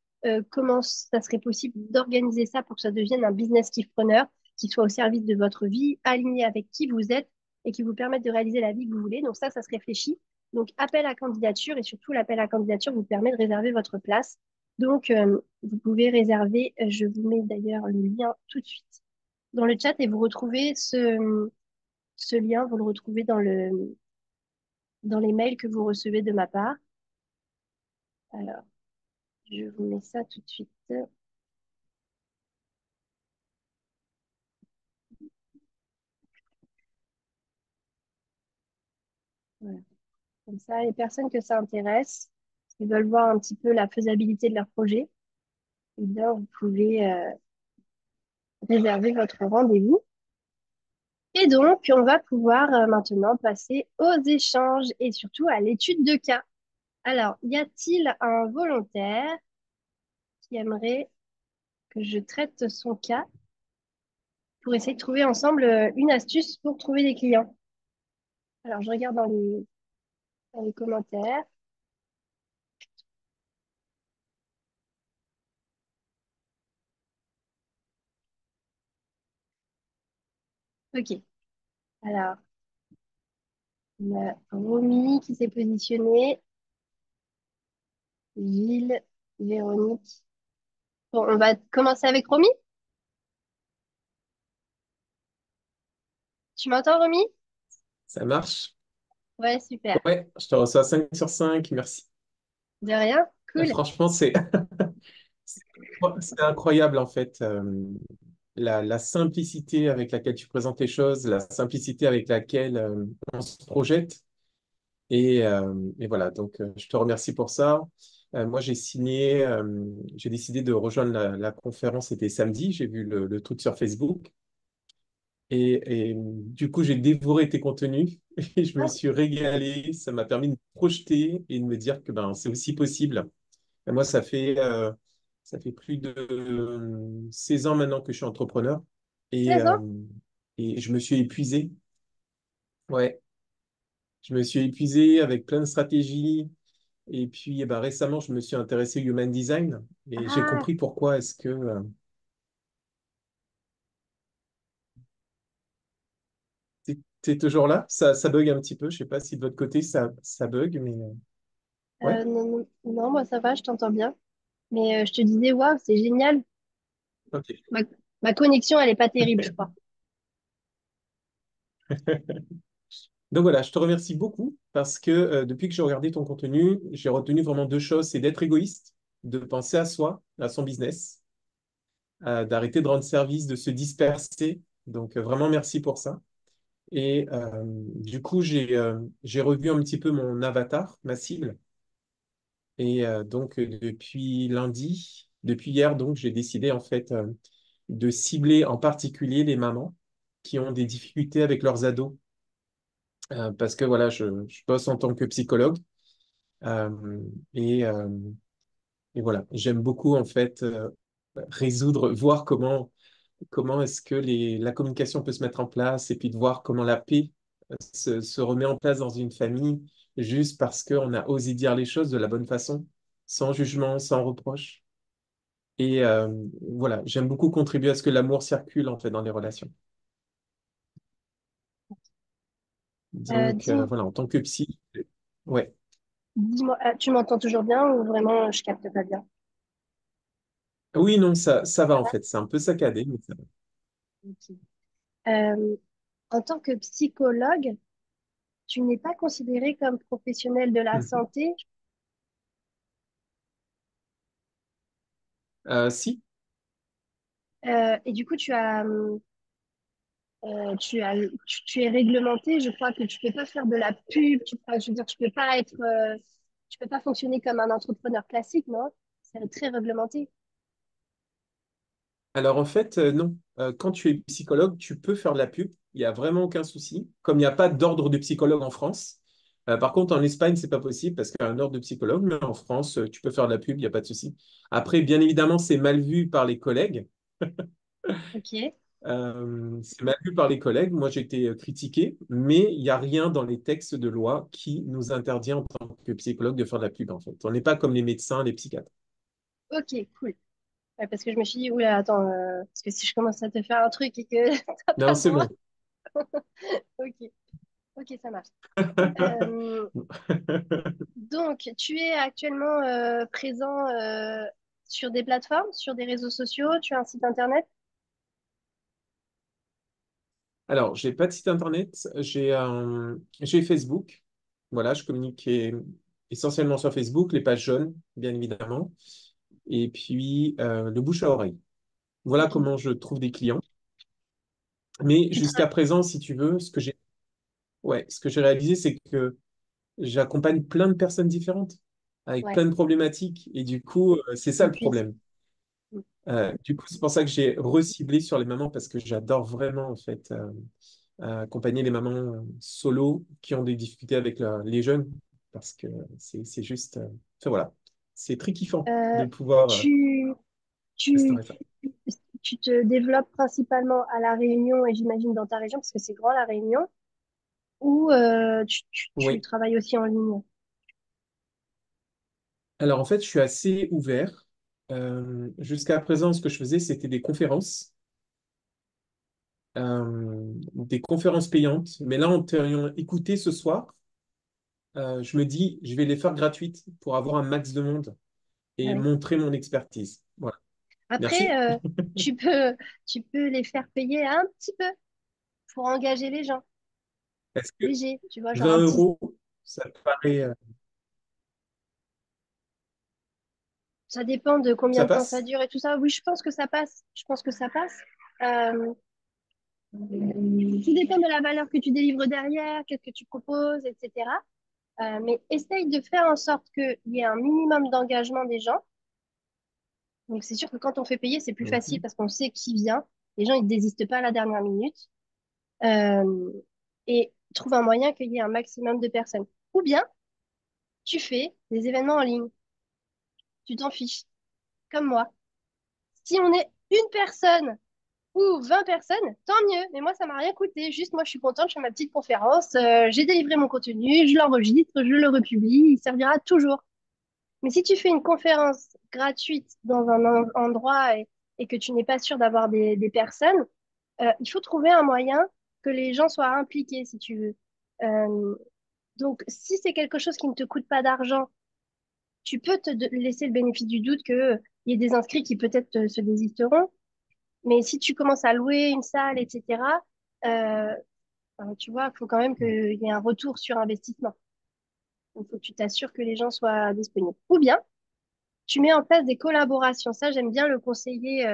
Speaker 1: comment ça serait possible d'organiser ça pour que ça devienne un business kiff-preneur, qui soit au service de votre vie, aligné avec qui vous êtes et qui vous permette de réaliser la vie que vous voulez. Donc ça se réfléchit. Donc appel à candidature et surtout l'appel à candidature vous permet de réserver votre place. Donc vous pouvez réserver, je vous mets d'ailleurs le lien tout de suite dans le chat et vous retrouvez ce lien, vous le retrouvez dans les mails que vous recevez de ma part. Alors, je vous mets ça tout de suite. Voilà. Comme ça, les personnes que ça intéresse, qui veulent voir un petit peu la faisabilité de leur projet, eh bien, vous pouvez réserver votre rendez-vous. Et donc, on va pouvoir maintenant passer aux échanges et surtout à l'étude de cas. Alors, y a-t-il un volontaire qui aimerait que je traite son cas pour essayer de trouver ensemble une astuce pour trouver des clients? Alors, je regarde dans les commentaires. Ok. Alors, on a Romy qui s'est positionnée, Gilles, Véronique. Bon, on va commencer avec Romy. Tu m'entends, Romy?
Speaker 2: Ça marche?
Speaker 1: Ouais, super.
Speaker 2: Ouais, je te reçois 5 sur 5, merci.
Speaker 1: De rien? Cool.
Speaker 2: Franchement, c'est incroyable en fait, la simplicité avec laquelle tu présentes les choses, la simplicité avec laquelle on se projette. Et voilà, donc je te remercie pour ça. Moi, j'ai décidé de rejoindre la conférence, c'était samedi, j'ai vu le truc sur Facebook. Et du coup, j'ai dévoré tes contenus et je me
Speaker 1: Ah,
Speaker 2: suis régalé. Ça m'a permis de me projeter et de me dire que ben, c'est aussi possible. Et moi, ça fait plus de 16 ans maintenant que je suis entrepreneur et,
Speaker 1: 16 ans?
Speaker 2: euh, et je me suis épuisé. Ouais, je me suis épuisé avec plein de stratégies. Et puis, eh ben, récemment, je me suis intéressé au human design et j'ai
Speaker 1: Ah,
Speaker 2: compris pourquoi est-ce que t'es toujours là. Ça bug un petit peu. Je sais pas si de votre côté, ça bug, mais ouais.
Speaker 1: non, non, non, moi ça va, je t'entends bien. Mais je te disais, waouh, c'est génial.
Speaker 2: Ok.
Speaker 1: Ma, ma connexion, elle est pas terrible, je crois.
Speaker 2: Donc voilà, je te remercie beaucoup parce que depuis que j'ai regardé ton contenu, j'ai retenu vraiment deux choses, c'est d'être égoïste, de penser à soi, à son business, d'arrêter de rendre service, de se disperser. Donc vraiment merci pour ça. Et du coup, j'ai revu un petit peu mon avatar, ma cible. Et donc depuis lundi, depuis hier, donc j'ai décidé en fait de cibler en particulier les mamans qui ont des difficultés avec leurs ados. Parce que voilà, je bosse en tant que psychologue. Euh, et, euh, et voilà, j'aime beaucoup en fait résoudre, voir comment est-ce que la communication peut se mettre en place et puis de voir comment la paix se remet en place dans une famille juste parce qu'on a osé dire les choses de la bonne façon, sans jugement, sans reproche. Et voilà, j'aime beaucoup contribuer à ce que l'amour circule en fait dans les relations. Donc
Speaker 1: Dis,
Speaker 2: voilà, en tant que psy, ouais.
Speaker 1: dis-moi, tu m'entends toujours bien ou vraiment je capte pas bien?
Speaker 2: Oui, non, ça va en fait. C'est un peu saccadé, mais ça va.
Speaker 1: Ok. Euh, En tant que psychologue, tu n'es pas considéré comme professionnel de la
Speaker 2: Mhm.
Speaker 1: santé,
Speaker 2: Si.
Speaker 1: et du coup, tu es réglementé. Je crois que tu peux pas faire de la pub. Je veux dire, tu peux pas fonctionner comme un entrepreneur classique, non? C'est très réglementé.
Speaker 2: Alors en fait, non. Quand tu es psychologue, tu peux faire de la pub. Il n'y a vraiment aucun souci. Comme il n'y a pas d'ordre de psychologue en France. Par contre, en Espagne, c'est pas possible parce qu'il y a un ordre de psychologue. Mais en France, tu peux faire de la pub, il n'y a pas de souci. Après, bien évidemment, c'est mal vu par les collègues.
Speaker 1: Ok.
Speaker 2: C'est mal vu par les collègues. Moi, j'ai été critiqué, mais il n'y a rien dans les textes de loi qui nous interdit en tant que psychologue de faire de la pub, en fait. On n'est pas comme les médecins, les psychiatres.
Speaker 1: Ok, cool. Ouais, parce que je me suis dit, oula, attends, parce que si je commence à te faire un truc et que t'as pas
Speaker 2: Non,
Speaker 1: le
Speaker 2: c'est
Speaker 1: droit,
Speaker 2: bon.
Speaker 1: ok, ok, ça marche. Euh, donc, tu es actuellement présent sur des plateformes, sur des réseaux sociaux, tu as un site internet?
Speaker 2: Alors, j'ai pas de site internet, j'ai Facebook. Voilà, je communique essentiellement sur Facebook, les pages jaunes, bien évidemment, et puis le bouche à oreille. Voilà
Speaker 1: Ok.
Speaker 2: comment je trouve des clients. Mais
Speaker 1: Tu
Speaker 2: jusqu'à
Speaker 1: tra-
Speaker 2: présent, si tu veux, ce que j'ai réalisé, c'est que j'accompagne plein de personnes différentes, avec
Speaker 1: Ouais,
Speaker 2: plein de problématiques, et du coup, c'est
Speaker 1: tu
Speaker 2: ça le
Speaker 1: épuises.
Speaker 2: problème. Du coup, c'est pour ça que j'ai reciblé sur les mamans, parce que j'adore vraiment, en fait, à accompagner les mamans solo qui ont des difficultés avec les jeunes, parce que c'est juste, enfin voilà, c'est très kiffant
Speaker 1: Euh,
Speaker 2: de pouvoir
Speaker 1: tu, tu,
Speaker 2: restaurer ça.
Speaker 1: tu te développes principalement à La Réunion et j'imagine dans ta région, parce que c'est grand La Réunion, ou tu
Speaker 2: Oui.
Speaker 1: travailles aussi en ligne?
Speaker 2: Alors en fait, je suis assez ouvert. Jusqu'à présent, ce que je faisais, c'était des conférences payantes. Mais là, en t'ayant écouté ce soir, je me dis, je vais les faire gratuites pour avoir un max de monde
Speaker 1: Ah
Speaker 2: et
Speaker 1: oui.
Speaker 2: montrer mon expertise. Voilà. Merci.
Speaker 1: Après, tu peux, tu peux les faire payer un petit peu pour engager les gens.
Speaker 2: Est-ce que
Speaker 1: Léger, tu vois, genre un
Speaker 2: 20
Speaker 1: petit.
Speaker 2: euros, ça te paraît,
Speaker 1: Ça dépend de combien
Speaker 2: ça
Speaker 1: de temps ça
Speaker 2: passe?
Speaker 1: dure et tout ça. Oui, je pense que ça passe. Je pense que ça passe. Euh, tout dépend de la valeur que tu délivres derrière, qu'est-ce que tu proposes, etc. Mais essaye de faire en sorte qu'il y ait un minimum d'engagement des gens. Donc, c'est sûr que quand on fait payer, c'est plus facile
Speaker 2: Mhm.
Speaker 1: parce qu'on sait qui vient. Les gens, ils ne désistent pas à la dernière minute. Euh, et trouve un moyen qu'il y ait un maximum de personnes. Ou bien, tu fais des événements en ligne. Tu t'en fiches, comme moi. Si on est une personne ou 20 personnes, tant mieux. Mais moi, ça m'a rien coûté. Juste, moi, je suis contente, je fais ma petite conférence, j'ai délivré mon contenu, je l'enregistre, je le republie, il servira toujours. Mais si tu fais une conférence gratuite dans un endroit et que tu n'es pas sûr d'avoir des personnes, il faut trouver un moyen que les gens soient impliqués, si tu veux. Euh, donc, si c'est quelque chose qui ne te coûte pas d'argent, tu peux laisser le bénéfice du doute qu'il y ait des inscrits qui peut-être se désisteront. Mais si tu commences à louer une salle, etc., euh, tu vois, il faut quand même qu'il y ait un retour sur investissement. Il faut que tu t'assures que les gens soient disponibles. Ou bien, tu mets en place des collaborations. Ça, j'aime bien le conseiller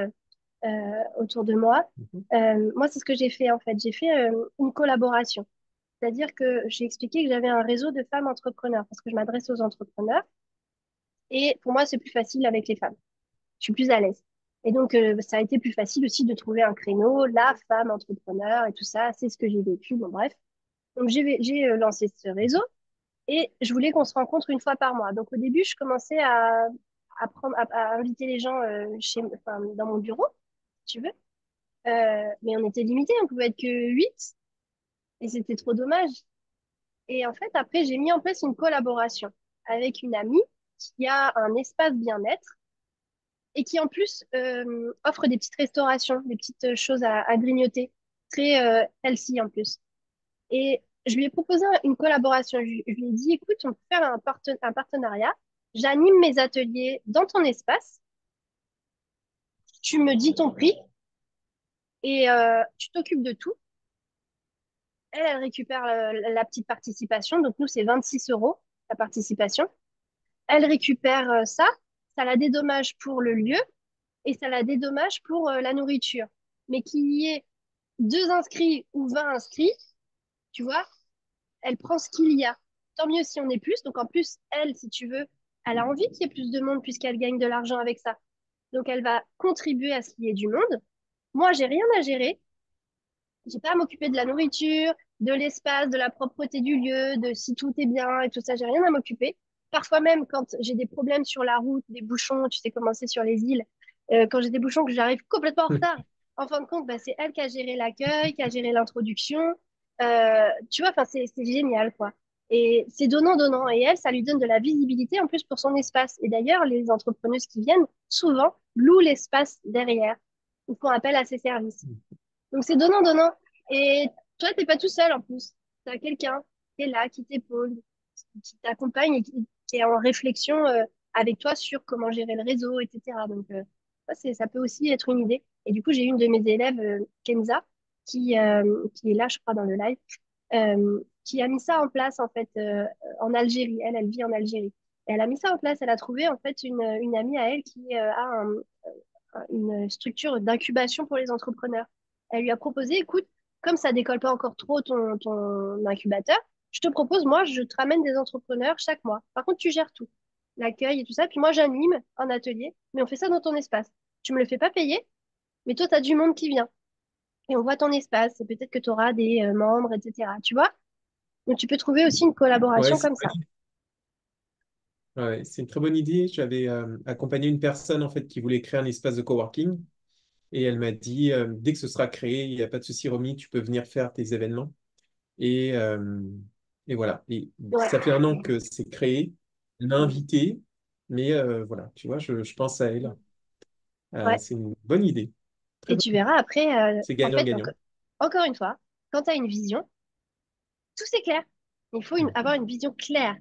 Speaker 1: autour de moi.
Speaker 2: Mhm.
Speaker 1: Moi, c'est ce que j'ai fait en fait. J'ai fait une collaboration. C'est-à-dire que j'ai expliqué que j'avais un réseau de femmes entrepreneurs parce que je m'adresse aux entrepreneurs. Et pour moi, c'est plus facile avec les femmes. Je suis plus à l'aise. Et donc, ça a été plus facile aussi de trouver un créneau, la femme entrepreneur et tout ça. C'est ce que j'ai vécu. Bon, bref. Donc, j'ai lancé ce réseau et je voulais qu'on se rencontre une fois par mois. Donc, au début, je commençais à inviter les gens enfin, dans mon bureau, si tu veux. Mais on était limité, on pouvait être que 8 et c'était trop dommage. Et en fait, après, j'ai mis en place une collaboration avec une amie qui a un espace bien-être et qui en plus offre des petites restaurations, des petites choses à grignoter, très healthy en plus. Et je lui ai proposé une collaboration. Je lui ai dit, écoute, on peut faire un partenariat. J'anime mes ateliers dans ton espace. Tu me dis ton prix et tu t'occupes de tout. Elle récupère la petite participation. Donc, nous, c'est 26 euros la participation. Elle récupère ça. Ça la dédommage pour le lieu et ça la dédommage pour la nourriture. Mais qu'il y ait 2 inscrits ou 20 inscrits, tu vois, elle prend ce qu'il y a. Tant mieux si on est plus. Donc en plus, elle, si tu veux, elle a envie qu'il y ait plus de monde puisqu'elle gagne de l'argent avec ça. Donc elle va contribuer à ce qu'il y ait du monde. Moi, j'ai rien à gérer. J'ai pas à m'occuper de la nourriture, de l'espace, de la propreté du lieu, de si tout est bien et tout ça. J'ai rien à m'occuper. Parfois même, quand j'ai des problèmes sur la route, des bouchons, tu sais comment c'est sur les îles, quand j'ai des bouchons que j'arrive complètement en retard, en fin de compte, bah, c'est elle qui a géré l'accueil, qui a géré l'introduction. Tu vois, enfin, c'est génial, quoi. Et c'est donnant-donnant. Et elle, ça lui donne de la visibilité en plus pour son espace. Et d'ailleurs, les entrepreneuses qui viennent, souvent, louent l'espace derrière ou font appel à ses services. Donc c'est donnant-donnant. Et toi, t'es pas tout seul en plus. T'as quelqu'un qui est là, qui t'épaule, qui t'accompagne et qui est en réflexion avec toi sur comment gérer le réseau, etc. Donc ça peut aussi être une idée. Et du coup, j'ai une de mes élèves, Kenza, qui est là, je crois, dans le live, qui a mis ça en place en fait en Algérie. Elle vit en Algérie. Et elle a mis ça en place. Elle a trouvé en fait une amie à elle qui a une structure d'incubation pour les entrepreneurs. Elle lui a proposé, écoute, comme ça décolle pas encore trop ton incubateur, je te propose, moi, je te ramène des entrepreneurs chaque mois. Par contre, tu gères tout, l'accueil et tout ça. Puis moi, j'anime un atelier, mais on fait ça dans ton espace. Tu me le fais pas payer, mais toi, tu as du monde qui vient. Et on voit ton espace, et peut-être que tu auras des membres, etc. Tu vois? Donc, tu peux trouver aussi une
Speaker 2: Ouais,
Speaker 1: collaboration comme ça.
Speaker 2: ouais, c'est une très bonne idée. J'avais accompagné une personne en fait qui voulait créer un espace de coworking et elle m'a dit dès que ce sera créé, il n'y a pas de souci, Romy, tu peux venir faire tes événements. Et, euh, et voilà. Et
Speaker 1: Ouais,
Speaker 2: ça fait un an que c'est créé. Elle m'a invité, mais voilà, tu vois, je pense à elle.
Speaker 1: ouais.
Speaker 2: C'est une bonne idée. Très
Speaker 1: Et
Speaker 2: bonne
Speaker 1: tu
Speaker 2: idée.
Speaker 1: verras après,
Speaker 2: C'est
Speaker 1: en fait,
Speaker 2: gagnant-gagnant.
Speaker 1: encore une fois, quand tu as une vision, tout c'est clair. Il faut avoir une vision claire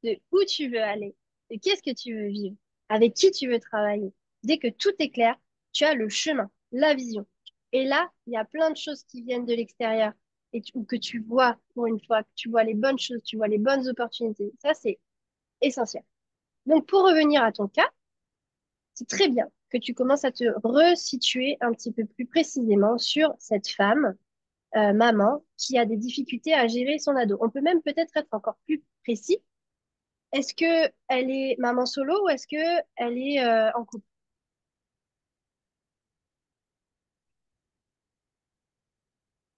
Speaker 1: de où tu veux aller, de qu'est-ce que tu veux vivre, avec qui tu veux travailler. Dès que tout est clair, tu as le chemin, la vision. Et là, il y a plein de choses qui viennent de l'extérieur ou que tu vois pour une fois, que tu vois les bonnes choses, tu vois les bonnes opportunités. Ça, c'est essentiel. Donc, pour revenir à ton cas, c'est très bien que tu commences à te resituer un petit peu plus précisément sur cette femme maman qui a des difficultés à gérer son ado. On peut même peut-être être encore plus précis. Est-ce que elle est maman solo ou est-ce que elle est en couple?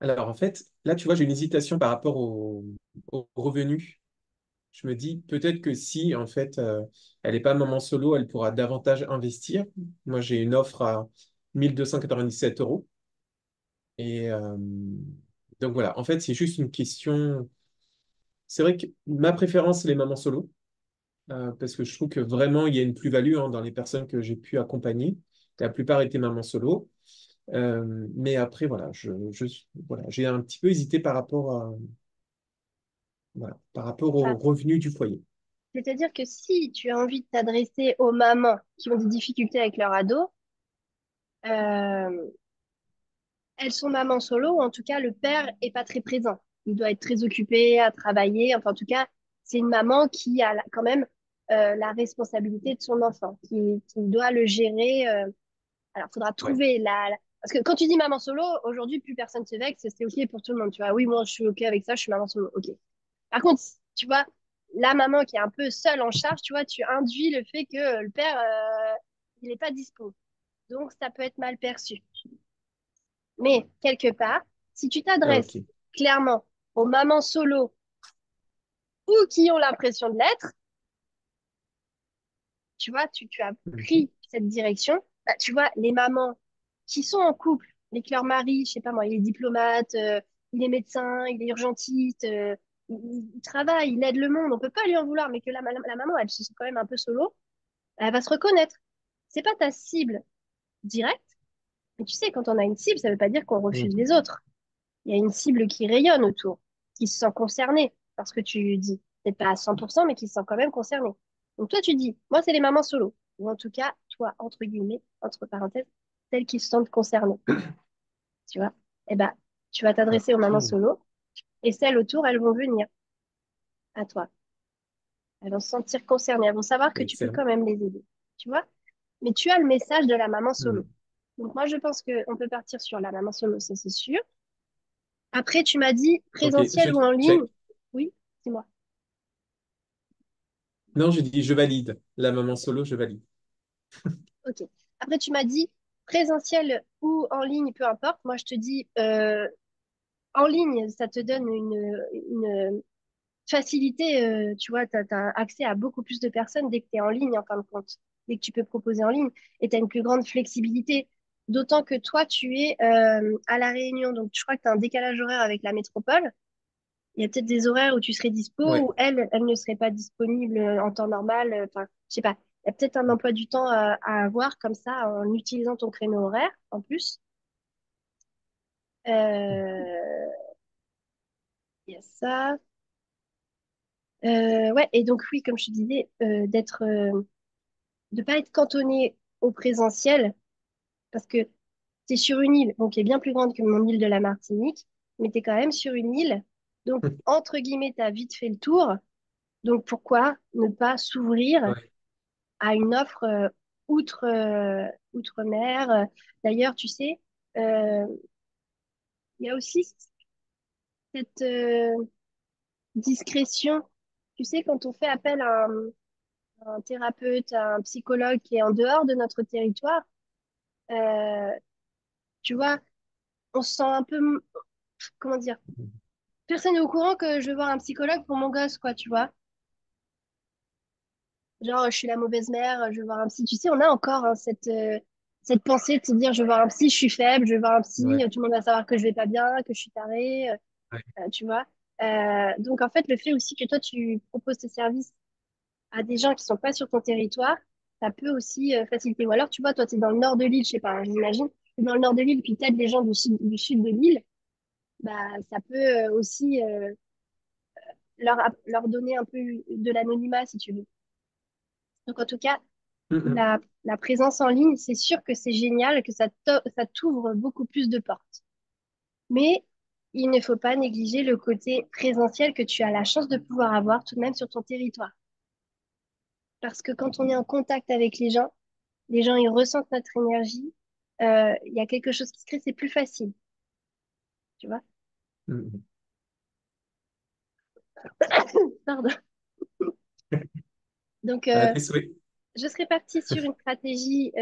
Speaker 2: Alors, en fait, là, tu vois, j'ai une hésitation par rapport au revenu. Je me dis peut-être que si, en fait, elle n'est pas maman solo, elle pourra davantage investir. Moi, j'ai une offre à 1 297 euros. Et donc voilà, en fait, c'est juste une question. C'est vrai que ma préférence, c'est les mamans solo, parce que je trouve que vraiment, il y a une plus-value hein, dans les personnes que j'ai pu accompagner. La plupart étaient mamans solo. Mais après, voilà, voilà, j'ai un petit peu hésité par rapport voilà, par rapport au
Speaker 1: Ah,
Speaker 2: revenu du foyer.
Speaker 1: c'est-à-dire que si tu as envie de t'adresser aux mamans qui ont des difficultés avec leur ado, euh, elles sont mamans solo, ou en tout cas le père est pas très présent. Il doit être très occupé à travailler. Enfin, en tout cas, c'est une maman qui a quand même la responsabilité de son enfant, qui doit le gérer. Alors, il faudra
Speaker 2: Ouais,
Speaker 1: trouver Parce que quand tu dis maman solo, aujourd'hui, plus personne se vexe, c'est OK pour tout le monde. Tu vois, oui, moi, je suis OK avec ça, je suis maman solo. OK. Par contre, tu vois, la maman qui est un peu seule en charge, tu vois, tu induis le fait que le père, il n'est pas dispo. Donc, ça peut être mal perçu. Mais quelque part, si tu t'adresses
Speaker 2: ok.
Speaker 1: clairement aux mamans solo ou qui ont l'impression de l'être, tu vois, tu as
Speaker 2: Mhm.
Speaker 1: pris cette direction. Bah, tu vois, les mamans qui sont en couple, et que leur mari, je sais pas moi, il est diplomate, il est médecin, il est urgentiste, il travaille, il aide le monde, on peut pas lui en vouloir, mais que la maman, elle se sent quand même un peu solo, elle va se reconnaître. C'est pas ta cible directe, mais tu sais, quand on a une cible, ça veut pas dire qu'on refuse
Speaker 2: Mhm.
Speaker 1: les autres. Il y a une cible qui rayonne autour, qui se sent concernée parce que tu dis, peut-être pas à 100%, mais qui se sent quand même concernée. Donc toi, tu dis, moi, c'est les mamans solo. Ou en tout cas, toi, entre guillemets, entre parenthèses, celles qui se sentent concernées, tu vois. Eh ben, tu vas t'adresser aux mamans
Speaker 2: Ok.
Speaker 1: solo et celles autour, elles vont venir à toi. Elles vont se sentir concernées. Elles vont savoir que tu peux
Speaker 2: Excellent.
Speaker 1: quand même les aider, tu vois. Mais tu as le message de la maman solo.
Speaker 2: Mhm.
Speaker 1: Donc moi, je pense qu'on peut partir sur la maman solo, ça c'est sûr. Après, tu m'as dit
Speaker 2: Ok,
Speaker 1: présentiel ou en ligne.
Speaker 2: check.
Speaker 1: Oui, dis-moi.
Speaker 2: Non, je dis je valide. La maman solo, je valide.
Speaker 1: Ok. Après, tu m'as dit présentiel ou en ligne, peu importe. Moi, je te dis en ligne, ça te donne une facilité. Tu vois, tu as accès à beaucoup plus de personnes dès que tu es en ligne, en fin de compte. Dès que tu peux proposer en ligne. Et tu as une plus grande flexibilité. D'autant que toi, tu es à La Réunion. Donc, je crois que tu as un décalage horaire avec la métropole. Il y a peut-être des horaires où tu serais dispo,
Speaker 2: Ouais.
Speaker 1: où elle ne serait pas disponible en temps normal. Enfin, je sais pas. Il y a peut-être un emploi du temps à avoir comme ça en utilisant ton créneau horaire en plus. Euh, il y a ça. Ouais, et donc oui, comme je te disais, de pas être cantonné au présentiel parce que tu es sur une île, donc qui est bien plus grande que mon île de la Martinique, mais tu es quand même sur une île. Donc, entre guillemets, tu as vite fait le tour. Donc, pourquoi ne pas s'ouvrir
Speaker 2: Ouais.
Speaker 1: à une offre outre-mer. D'ailleurs, tu sais, euh, il y a aussi cette discrétion. Tu sais, quand on fait appel à un thérapeute, à un psychologue qui est en dehors de notre territoire, euh, tu vois, on se sent un peu, comment dire, personne n'est au courant que je vais voir un psychologue pour mon gosse, quoi, tu vois. Genre, je suis la mauvaise mère, je vais voir un psy. Tu sais, on a encore hein, cette pensée de se dire, je vais voir un psy, je suis faible, je vais voir un psy,
Speaker 2: Ouais.
Speaker 1: tout le monde va savoir que je vais pas bien, que je suis tarée,
Speaker 2: Ouais.
Speaker 1: tu vois. Donc, en fait, le fait aussi que toi, tu proposes tes services à des gens qui sont pas sur ton territoire, ça peut aussi faciliter. Ou alors, tu vois, toi, tu es dans le nord de l'île, je sais pas, hein, j'imagine, tu es dans le nord de l'île, puis t'aides les gens du sud de l'île, bah, ça peut aussi leur donner un peu de l'anonymat, si tu veux. Donc, en tout cas,
Speaker 2: Mhm.
Speaker 1: la présence en ligne, c'est sûr que c'est génial, que ça t'ouvre beaucoup plus de portes. Mais il ne faut pas négliger le côté présentiel que tu as la chance de pouvoir avoir tout de même sur ton territoire. Parce que quand on est en contact avec les gens, ils ressentent notre énergie, il y a quelque chose qui se crée, c'est plus facile, tu vois.
Speaker 2: Mhm.
Speaker 1: Pardon. Donc,
Speaker 2: À tes souhaits.
Speaker 1: je serais partie sur une stratégie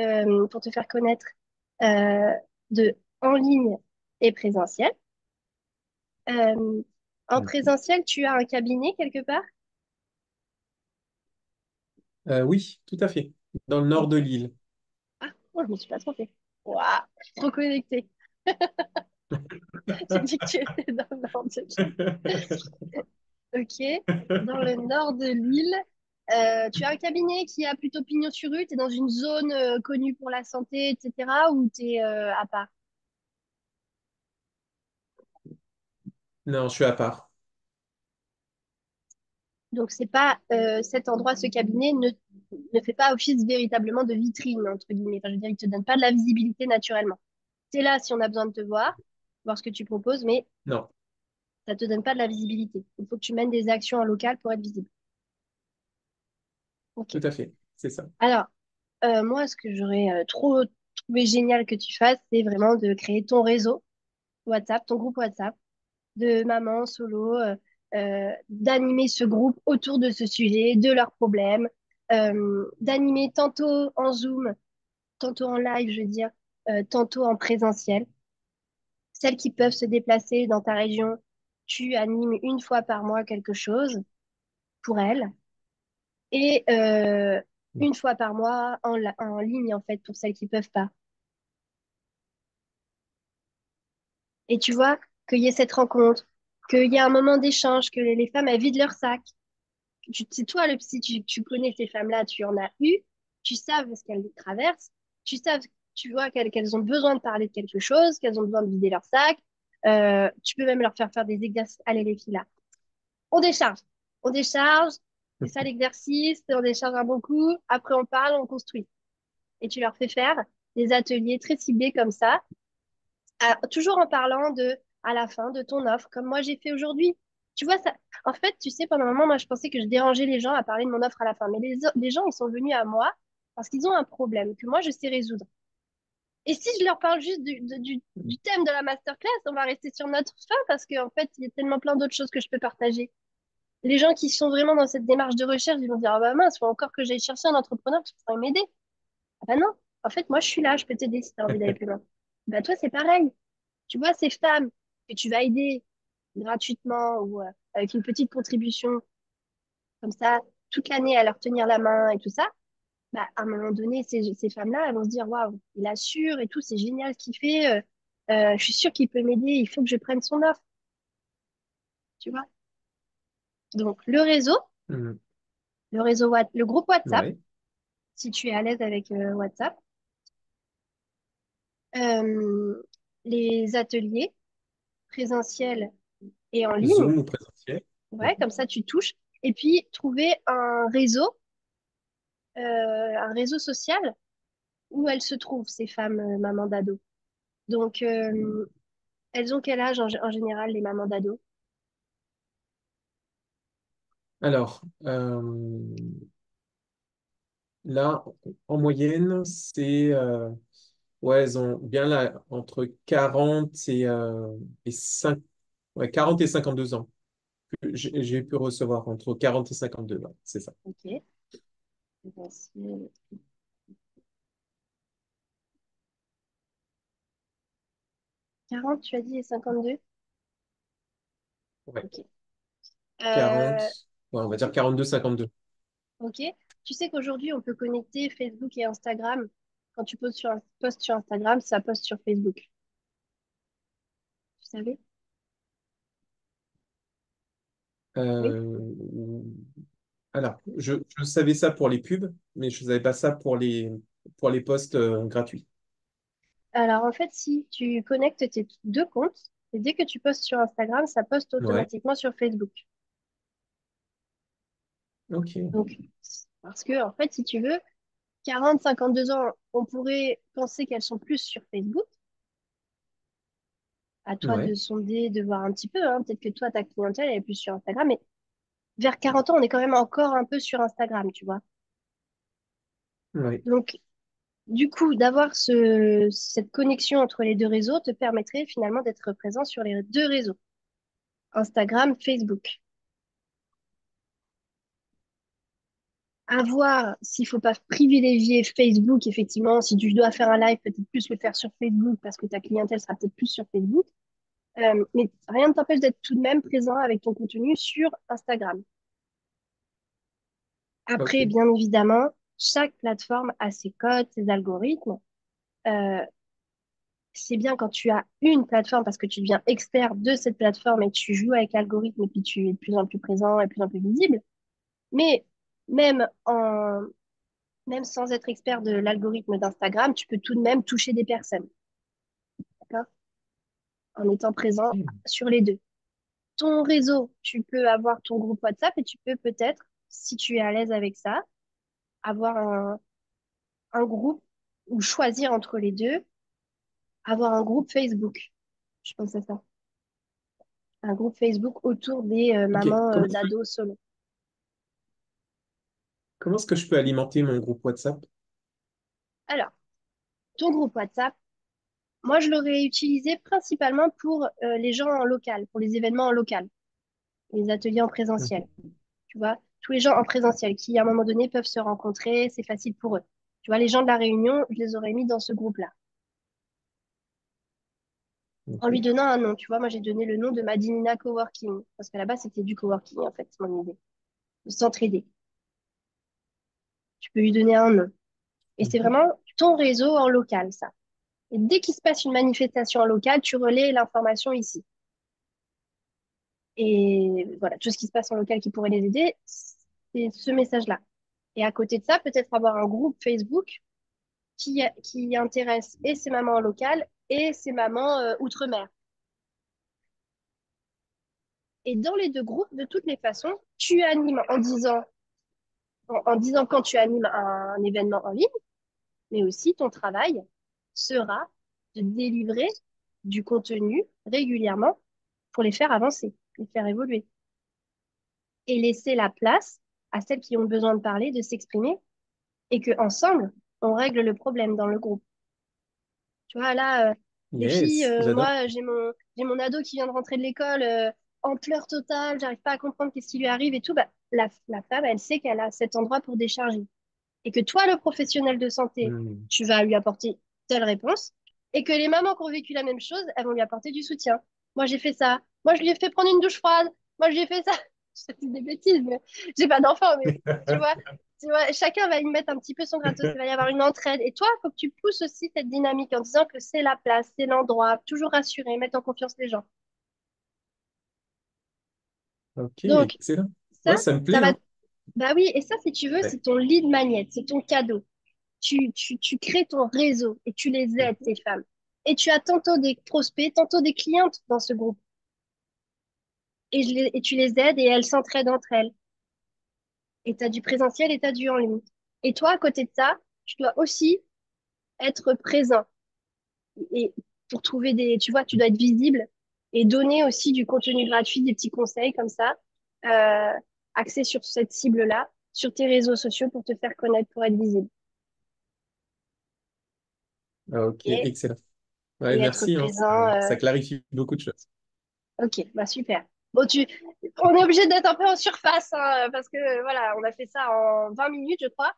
Speaker 1: pour te faire connaître euh, de en ligne et présentiel. Euh, En
Speaker 2: Mhm.
Speaker 1: présentiel, tu as un cabinet quelque part?
Speaker 2: Oui, tout à fait. Dans le nord de
Speaker 1: Ok.
Speaker 2: l'île.
Speaker 1: Ah, oh, je me suis pas trompée. Waouh, trop connectée. J'ai dit que tu étais dans le nord de l'île. Ok. Dans le nord de l'île, tu as un cabinet qui a plutôt pignon sur rue. Tu es dans une zone connue pour la santé, etc. Ou tu es à part?
Speaker 2: Non, je suis à part.
Speaker 1: Donc, c'est pas cet endroit, ce cabinet ne fait pas office véritablement de vitrine, entre guillemets. Enfin, je veux dire, il te donne pas de la visibilité naturellement. Tu es là si on a besoin de te voir ce que tu proposes, mais
Speaker 2: Non,
Speaker 1: ça te donne pas de la visibilité. Il faut que tu mènes des actions en local pour être visible. Ok.
Speaker 2: tout à fait. C'est ça.
Speaker 1: Alors, moi, ce que j'aurais trop trouvé génial que tu fasses, c'est vraiment de créer ton réseau WhatsApp, ton groupe WhatsApp de mamans solo, d'animer ce groupe autour de ce sujet, de leurs problèmes, d'animer tantôt en Zoom, tantôt en live, je veux dire, tantôt en présentiel. Celles qui peuvent se déplacer dans ta région, tu animes une fois par mois quelque chose pour elles. Et une fois par mois en ligne, en fait, pour celles qui peuvent pas. Et tu vois, qu'il y ait cette rencontre, qu'il y ait un moment d'échange, que les femmes, elles vident leur sac. C'est toi le psy, tu connais ces femmes-là, tu en as eu, tu sais ce qu'elles traversent, tu sais, tu vois qu'elles ont besoin de parler de quelque chose, qu'elles ont besoin de vider leur sac. Tu peux même leur faire des exercices. Allez, les filles, là, on décharge. On décharge, c'est ça l'exercice, on décharge un bon coup, après on parle, on construit. Et tu leur fais faire des ateliers très ciblés comme ça, toujours en parlant à la fin de ton offre, comme moi j'ai fait aujourd'hui. Tu vois, ça, en fait, tu sais, pendant un moment, moi, je pensais que je dérangeais les gens à parler de mon offre à la fin. Mais les gens, ils sont venus à moi parce qu'ils ont un problème que moi, je sais résoudre. Et si je leur parle juste du thème de la masterclass, on va rester sur notre fin parce qu'en fait, il y a tellement plein d'autres choses que je peux partager. Les gens qui sont vraiment dans cette démarche de recherche, ils vont dire, ah bah mince, faut encore que j'aille chercher un entrepreneur qui pourrait m'aider. Ah bah non, en fait, moi, je suis là, je peux t'aider si tu as envie d'aller plus loin. Bah toi, c'est pareil. Tu vois, ces femmes que tu vas aider gratuitement ou avec une petite contribution, comme ça, toute l'année à leur tenir la main et tout ça, bah, à un moment donné, ces femmes-là, elles vont se dire, waouh, il assure et tout, c'est génial ce qu'il fait, je suis sûre qu'il peut m'aider, il faut que je prenne son offre, tu vois. Donc,
Speaker 2: Mhm.
Speaker 1: le groupe WhatsApp,
Speaker 2: Ouais.
Speaker 1: si tu es à l'aise avec WhatsApp, euh, les ateliers présentiels et en ligne,
Speaker 2: Zoom ou présentiel.
Speaker 1: ouais,
Speaker 2: Mhm.
Speaker 1: comme ça, tu touches, et puis trouver un réseau social où elles se trouvent, ces femmes mamans d'ado. Donc, elles ont quel âge en général, les mamans d'ado?
Speaker 2: Alors, là, en moyenne, c'est ouais, elles ont bien là entre 40 et 5, ouais, 40 et 52 ans. J'ai pu recevoir entre 40 et 52, ouais, c'est ça.
Speaker 1: Ok. Voici 40, tu as dit, et 52?
Speaker 2: Ouais,
Speaker 1: Ok.
Speaker 2: 40,
Speaker 1: Euh,
Speaker 2: ouais, on va dire 42, 52.
Speaker 1: ok. Tu sais qu'aujourd'hui, on peut connecter Facebook et Instagram. Quand tu postes sur Instagram, ça poste sur Facebook. Tu savais? Oui.
Speaker 2: Euh, alors, je savais ça pour les pubs, mais je ne savais pas ça pour les posts gratuits.
Speaker 1: Alors, en fait, si tu connectes tes deux comptes, et dès que tu postes sur Instagram, ça poste
Speaker 2: Ouais,
Speaker 1: automatiquement sur Facebook.
Speaker 2: ok.
Speaker 1: Donc, parce que, en fait, si tu veux, 40, 52 ans, on pourrait penser qu'elles sont plus sur Facebook. À toi de
Speaker 2: Ouais,
Speaker 1: sonder, de voir un petit peu, hein. Peut-être que toi, ta clientèle, elle est plus sur Instagram, mais vers 40 ans, on est quand même encore un peu sur Instagram, tu vois.
Speaker 2: ouais.
Speaker 1: Donc, du coup, d'avoir cette connexion entre les deux réseaux te permettrait finalement d'être présent sur les deux réseaux. Instagram, Facebook. À voir s'il faut pas privilégier Facebook, effectivement, si tu dois faire un live, peut-être plus le faire sur Facebook parce que ta clientèle sera peut-être plus sur Facebook. Mais rien ne t'empêche d'être tout de même présent avec ton contenu sur Instagram. Après,
Speaker 2: Ok.
Speaker 1: bien évidemment, chaque plateforme a ses codes, ses algorithmes. Euh, c'est bien quand tu as une plateforme parce que tu deviens expert de cette plateforme et tu joues avec l'algorithme et puis tu es de plus en plus présent et de plus en plus visible. Mais même en, même sans être expert de l'algorithme d'Instagram, tu peux tout de même toucher des personnes, d'accord? En étant présent sur les deux. Ton réseau, tu peux avoir ton groupe WhatsApp et tu peux peut-être, si tu es à l'aise avec ça, avoir un groupe ou choisir entre les deux, avoir un groupe Facebook. Je pense à ça. Un groupe Facebook autour des
Speaker 2: Ok.
Speaker 1: mamans d'ados solo.
Speaker 2: Comment est-ce que je peux alimenter mon groupe WhatsApp?
Speaker 1: Alors, ton groupe WhatsApp, moi, je l'aurais utilisé principalement pour les gens en local, pour les événements en local, les ateliers en présentiel.
Speaker 2: Mhm.
Speaker 1: Tu vois, tous les gens en présentiel qui, à un moment donné, peuvent se rencontrer, c'est facile pour eux. Tu vois, les gens de la Réunion, je les aurais mis dans ce groupe-là, en lui
Speaker 2: Ok.
Speaker 1: donnant un nom. Tu vois, moi, j'ai donné le nom de Madinina Coworking, parce qu'à la base, c'était du coworking, en fait, mon idée, de s'entraider. Tu peux lui donner un nom. Et c'est
Speaker 2: Mhm.
Speaker 1: vraiment ton réseau en local, ça. Et dès qu'il se passe une manifestation en local, tu relais l'information ici. Et voilà, tout ce qui se passe en local qui pourrait les aider, c'est ce message-là. Et à côté de ça, peut-être avoir un groupe Facebook qui intéresse et ses mamans locales et ses mamans outre-mer. Et dans les deux groupes, de toutes les façons, tu animes en disant quand tu animes un événement en ligne, mais aussi ton travail sera de délivrer du contenu régulièrement pour les faire avancer, les faire évoluer et laisser la place à celles qui ont besoin de parler, de s'exprimer et que ensemble, on règle le problème dans le groupe. Tu vois, là, les filles,
Speaker 2: Yes, j'adore.
Speaker 1: moi, j'ai mon ado qui vient de rentrer de l'école en pleurs totales, j'arrive pas à comprendre qu'est-ce qui lui arrive et tout. Bah, la femme, elle sait qu'elle a cet endroit pour décharger. Et que toi, le professionnel de santé,
Speaker 2: Hmm.
Speaker 1: tu vas lui apporter telle réponse. Et que les mamans qui ont vécu la même chose, elles vont lui apporter du soutien. Moi, j'ai fait ça. Moi, je lui ai fait prendre une douche froide. Moi, je lui ai fait ça. Je dis des bêtises, mais j'ai pas d'enfant, mais tu vois, tu vois, chacun va y mettre un petit peu son gratos. Il va y avoir une entraide. Et toi, il faut que tu pousses aussi cette dynamique en disant que c'est la place, c'est l'endroit, toujours rassurer, mettre en confiance les gens.
Speaker 2: Ok,
Speaker 1: Donc,
Speaker 2: excellent.
Speaker 1: ça,
Speaker 2: Ouais, ça me
Speaker 1: ça
Speaker 2: plaît,
Speaker 1: va.
Speaker 2: hein.
Speaker 1: Bah oui, et ça, si tu veux,
Speaker 2: Ouais.
Speaker 1: c'est ton lead magnet, c'est ton cadeau. Tu crées ton réseau et tu les aides,
Speaker 2: Mhm.
Speaker 1: ces femmes. Et tu as tantôt des prospects, tantôt des clientes dans ce groupe. Et tu les aides et elles s'entraident entre elles. Et tu as du présentiel et tu as du en ligne. Et toi, à côté de ça, tu dois aussi être présent. Et pour trouver des, tu vois, tu dois être visible et donner aussi du contenu gratuit, des petits conseils comme ça, euh, axés sur cette cible-là, sur tes réseaux sociaux pour te faire connaître, pour être visible.
Speaker 2: Ok,
Speaker 1: Et,
Speaker 2: excellent. Ouais,
Speaker 1: et être
Speaker 2: merci, hein,
Speaker 1: présent.
Speaker 2: ça clarifie beaucoup de choses.
Speaker 1: Ok, bah super. Bon, on est obligé d'être un peu en surface, hein, parce que voilà, on a fait ça en 20 minutes, je crois.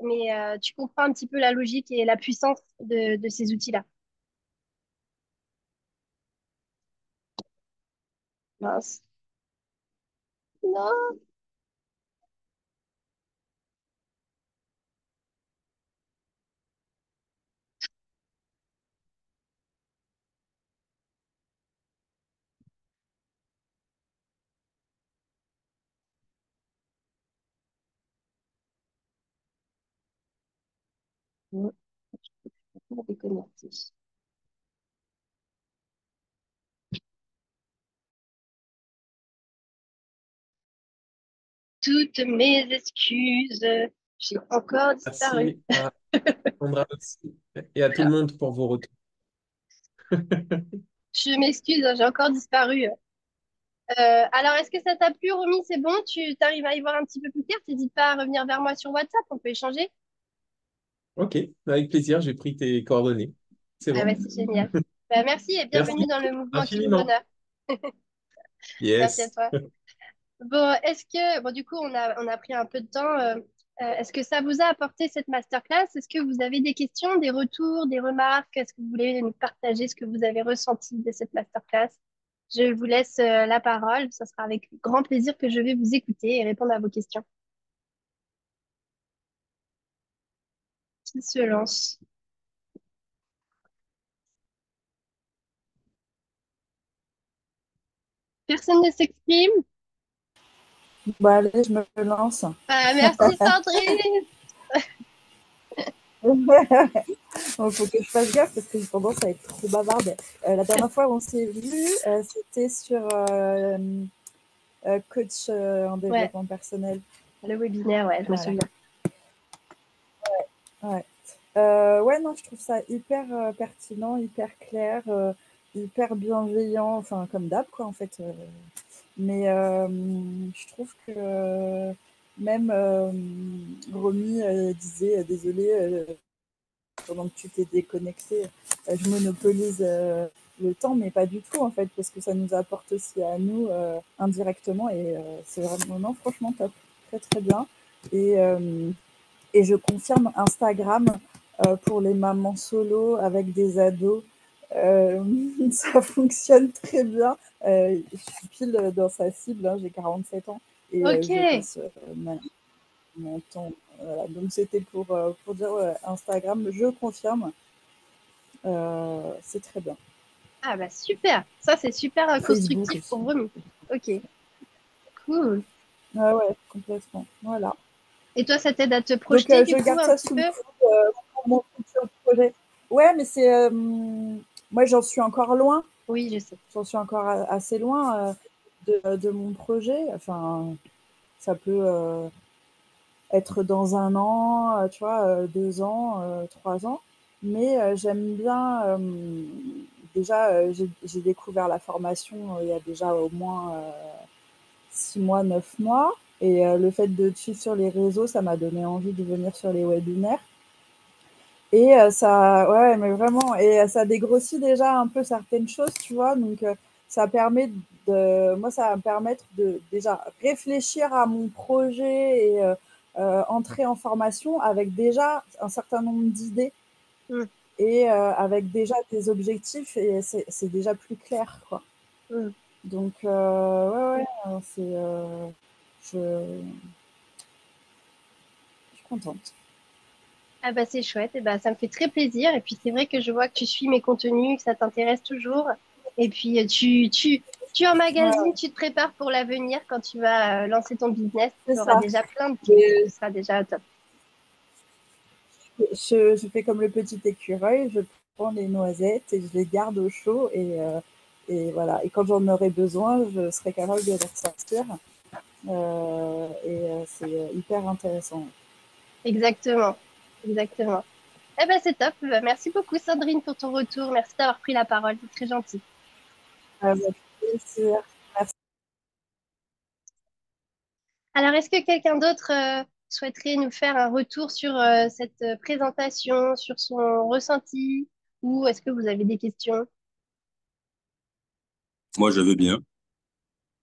Speaker 1: Mais tu comprends un petit peu la logique et la puissance de ces outils-là. Mince. Non. Non, pour déconnecter. Toutes mes excuses. J'ai encore disparu.
Speaker 2: Merci à Sandra aussi et à tout le monde pour vos retours.
Speaker 1: Je m'excuse, hein, j'ai encore disparu. Alors, est-ce que ça t'a plu, Romy? C'est bon? Tu t'arrives à y voir un petit peu plus clair? N'hésite pas à revenir vers moi sur WhatsApp, on peut échanger.
Speaker 2: Ok, avec plaisir, j'ai pris tes coordonnées. C'est
Speaker 1: Ah ouais,
Speaker 2: bon.
Speaker 1: c'est génial. Bah, merci et bienvenue
Speaker 2: Merci
Speaker 1: dans le mouvement Kiff
Speaker 2: infiniment.
Speaker 1: Bonheur. Merci à
Speaker 2: Yes.
Speaker 1: toi. Bon, bon, du coup, on a pris un peu de temps. Est-ce que ça vous a apporté cette masterclass? Est-ce que vous avez des questions, des retours, des remarques? Est-ce que vous voulez nous partager ce que vous avez ressenti de cette masterclass? Je vous laisse la parole. Ce sera avec grand plaisir que je vais vous écouter et répondre à vos questions. Qui se lance? Personne ne s'exprime?
Speaker 3: Bah, allez, je me lance.
Speaker 1: Ah, merci Sandrine.
Speaker 3: Il faut que je fasse gaffe parce que j'ai tendance à être trop bavarde. La dernière fois où on s'est vu, c'était sur coach en
Speaker 1: Ouais,
Speaker 3: développement personnel.
Speaker 1: le webinaire, ouais, je me
Speaker 3: Voilà.
Speaker 1: souviens.
Speaker 3: Ouais. Ouais, non, je trouve ça hyper pertinent, hyper clair, hyper bienveillant, enfin, comme d'hab, quoi, en fait. Mais je trouve que même Romy disait désolé, pendant que tu t'es déconnecté, je monopolise le temps, mais pas du tout en fait, parce que ça nous apporte aussi à nous indirectement et c'est vraiment, non, franchement top, très très bien. Et, euh, et je confirme Instagram pour les mamans solo avec des ados. Euh, Ça fonctionne très bien. Je suis pile dans sa cible, hein, j'ai 47 ans et
Speaker 1: Ok.
Speaker 3: je passe mon temps. Voilà. Donc c'était pour dire Instagram, je confirme, c'est très bien.
Speaker 1: Ah bah super. Ça, c'est super
Speaker 3: Facebook
Speaker 1: constructif pour
Speaker 3: aussi.
Speaker 1: vous. Ok, cool.
Speaker 3: Ah ouais, complètement. Voilà.
Speaker 1: Et toi, ça t'aide à te
Speaker 3: Donc
Speaker 1: projeter du
Speaker 3: je
Speaker 1: coup
Speaker 3: garde
Speaker 1: un
Speaker 3: ça
Speaker 1: petit
Speaker 3: sous le
Speaker 1: peu?
Speaker 3: coude pour mon futur projet. Ouais, mais c'est moi j'en suis encore loin.
Speaker 1: Oui, je sais.
Speaker 3: J'en suis encore assez loin de mon projet. Enfin, ça peut être dans un an, tu vois, 2 ans, 3 ans. Mais j'aime bien. Déjà, j'ai découvert la formation il y a déjà au moins 6 mois, 9 mois. Et le fait de te suivre sur les réseaux, ça m'a donné envie de venir sur les webinaires. Et ça, ouais, mais vraiment, et ça dégrossit déjà un peu certaines choses, tu vois. Donc, ça permet moi, ça va me permettre de déjà réfléchir à mon projet et entrer en formation avec déjà un certain nombre d'idées
Speaker 1: Hmm,
Speaker 3: et avec déjà des objectifs et c'est déjà plus clair, quoi.
Speaker 1: hmm.
Speaker 3: Donc, ouais, ouais, je, je suis contente.
Speaker 1: Ah bah c'est chouette. Et bah ça me fait très plaisir. Et puis c'est vrai que je vois que tu suis mes contenus, que ça t'intéresse toujours. Et puis tu emmagasines,
Speaker 3: Ouais,
Speaker 1: tu te prépares pour l'avenir quand tu vas lancer ton business.
Speaker 3: c'est
Speaker 1: Tu auras
Speaker 3: ça.
Speaker 1: déjà plein de clés. Ce
Speaker 3: Et
Speaker 1: sera déjà top.
Speaker 3: je fais comme le petit écureuil, je prends les noisettes et je les garde au chaud et voilà. Et quand j'en aurai besoin, je serai capable de les ressortir. C'est hyper intéressant.
Speaker 1: Exactement. Exactement. Eh ben c'est top. Bah, merci beaucoup Sandrine pour ton retour. Merci d'avoir pris la parole. C'est très gentil.
Speaker 3: Avec plaisir. Merci.
Speaker 1: Alors, est-ce que quelqu'un d'autre souhaiterait nous faire un retour sur cette présentation, sur son ressenti, ou est-ce que vous avez des questions?
Speaker 4: Moi, je veux bien.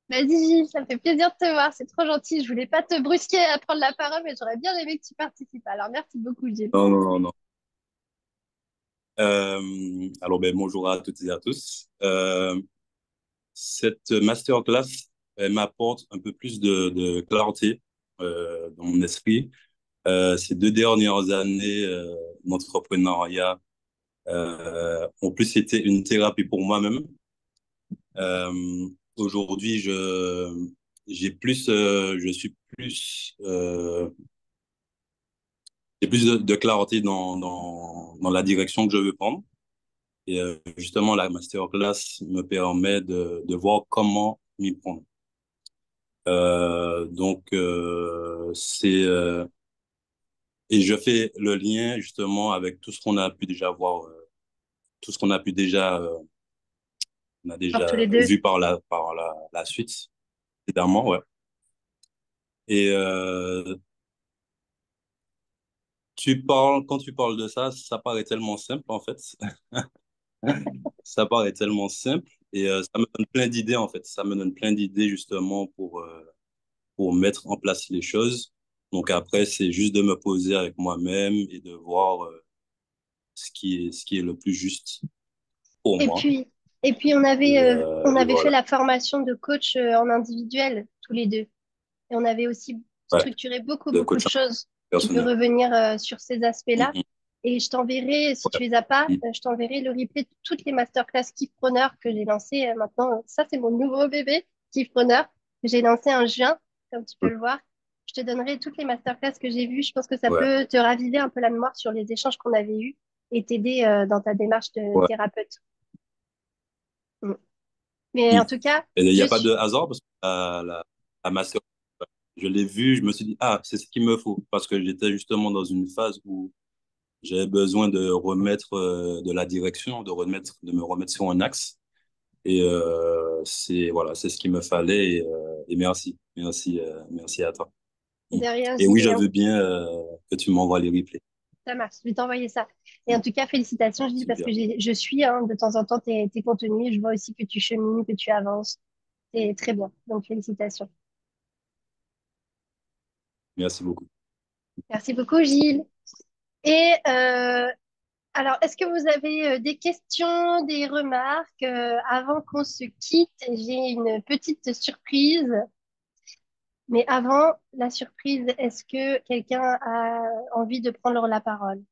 Speaker 1: Vas-y, Gilles, ça me fait plaisir de te voir, c'est trop gentil. Je voulais pas te brusquer à prendre la parole, mais j'aurais bien aimé que tu participes. Alors, merci beaucoup, Gilles.
Speaker 4: Non, non, non, non. Alors, ben, bonjour à toutes et à tous. Cette masterclass, elle m'apporte un peu plus de clarté dans mon esprit. Ces 2 dernières années d'entrepreneuriat ont plus été une thérapie pour moi-même. Aujourd'hui, je suis j'ai plus de clarté dans la direction que je veux prendre. Et justement, la masterclass me permet de voir comment m'y prendre. Et je fais le lien justement avec tout ce qu'on a pu déjà voir, tout ce qu'on a pu déjà, on a
Speaker 1: Alors, tous
Speaker 4: déjà
Speaker 1: les deux.
Speaker 4: vu par la suite, évidemment, ouais. Et quand tu parles de ça, ça paraît tellement simple en fait. Ça paraît tellement simple, Et ça me donne plein d'idées, en fait. Ça me donne plein d'idées, justement, pour mettre en place les choses. Donc après, c'est juste de me poser avec moi-même et de voir ce qui est le plus juste pour
Speaker 1: Et
Speaker 4: moi.
Speaker 1: puis, et puis on
Speaker 4: Et
Speaker 1: avait fait
Speaker 4: voilà.
Speaker 1: la formation de coach en individuel, tous les deux. Et on avait aussi
Speaker 4: Ouais,
Speaker 1: structuré
Speaker 4: de
Speaker 1: beaucoup de
Speaker 4: coach
Speaker 1: choses. Tu peux
Speaker 4: personnel.
Speaker 1: revenir sur ces aspects-là.
Speaker 4: Mhm.
Speaker 1: Et je t'enverrai, si tu
Speaker 4: Ouais.
Speaker 1: les as pas,
Speaker 4: Mhm.
Speaker 1: je t'enverrai le replay de toutes les masterclass Kifpreneur que j'ai lancées maintenant. Ça, c'est mon nouveau bébé, Kifpreneur, que j'ai lancé en juin, comme tu peux le voir. Je te donnerai toutes les masterclass que j'ai vues. Je pense que ça
Speaker 4: Ouais.
Speaker 1: peut te raviver un peu la mémoire sur les échanges qu'on avait eus et t'aider dans ta démarche de
Speaker 4: Ouais.
Speaker 1: thérapeute. Mm. Mais en
Speaker 4: Mhm.
Speaker 1: tout cas,
Speaker 4: Et il n'y
Speaker 1: je
Speaker 4: a pas de
Speaker 1: suis...
Speaker 4: hasard parce que la master, je l'ai vue, je me suis dit, ah, c'est ce qu'il me faut. Parce que j'étais justement dans une phase où j'avais besoin de remettre de la direction, de me remettre sur un axe. Et voilà, c'est ce qu'il me fallait. Et merci à toi. Mm.
Speaker 1: Derrière,
Speaker 4: Et oui, je
Speaker 1: Gilles,
Speaker 4: veux bien que tu m'envoies les replays.
Speaker 1: ça marche, je vais t'envoyer ça. Et
Speaker 4: Mm.
Speaker 1: en tout cas, félicitations, je dis, parce
Speaker 4: Super.
Speaker 1: que je suis de temps en temps tes contenus. Je vois aussi que tu chemines, que tu avances. C'est très bien. Donc, félicitations.
Speaker 4: Merci beaucoup.
Speaker 1: Merci beaucoup, Gilles. Et alors, est-ce que vous avez des questions, des remarques avant qu'on se quitte? J'ai une petite surprise. Mais avant la surprise, est-ce que quelqu'un a envie de prendre la parole?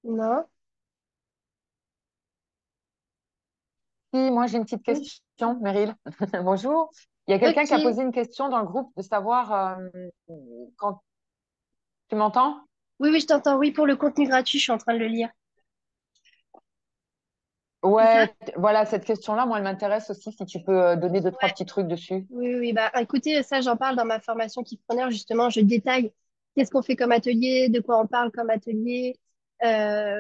Speaker 1: Non?
Speaker 5: Oui, moi j'ai une petite
Speaker 1: Oui.
Speaker 5: question, Meryl. Bonjour. Il y a quelqu'un qui a
Speaker 1: Ok.
Speaker 5: posé une question dans le groupe de savoir quand tu m'entends?
Speaker 1: Oui, oui, je t'entends. Oui, pour le contenu gratuit, je suis en train de le lire. C'est ça?
Speaker 5: Ouais, voilà, cette question-là, moi, elle m'intéresse aussi si tu peux donner deux, trois
Speaker 1: Ouais.
Speaker 5: petits trucs dessus.
Speaker 1: Oui, oui, oui. Bah, écoutez, ça, j'en parle dans ma formation Kifpreneur, justement. Je détaille qu'est-ce qu'on fait comme atelier, de quoi on parle comme atelier,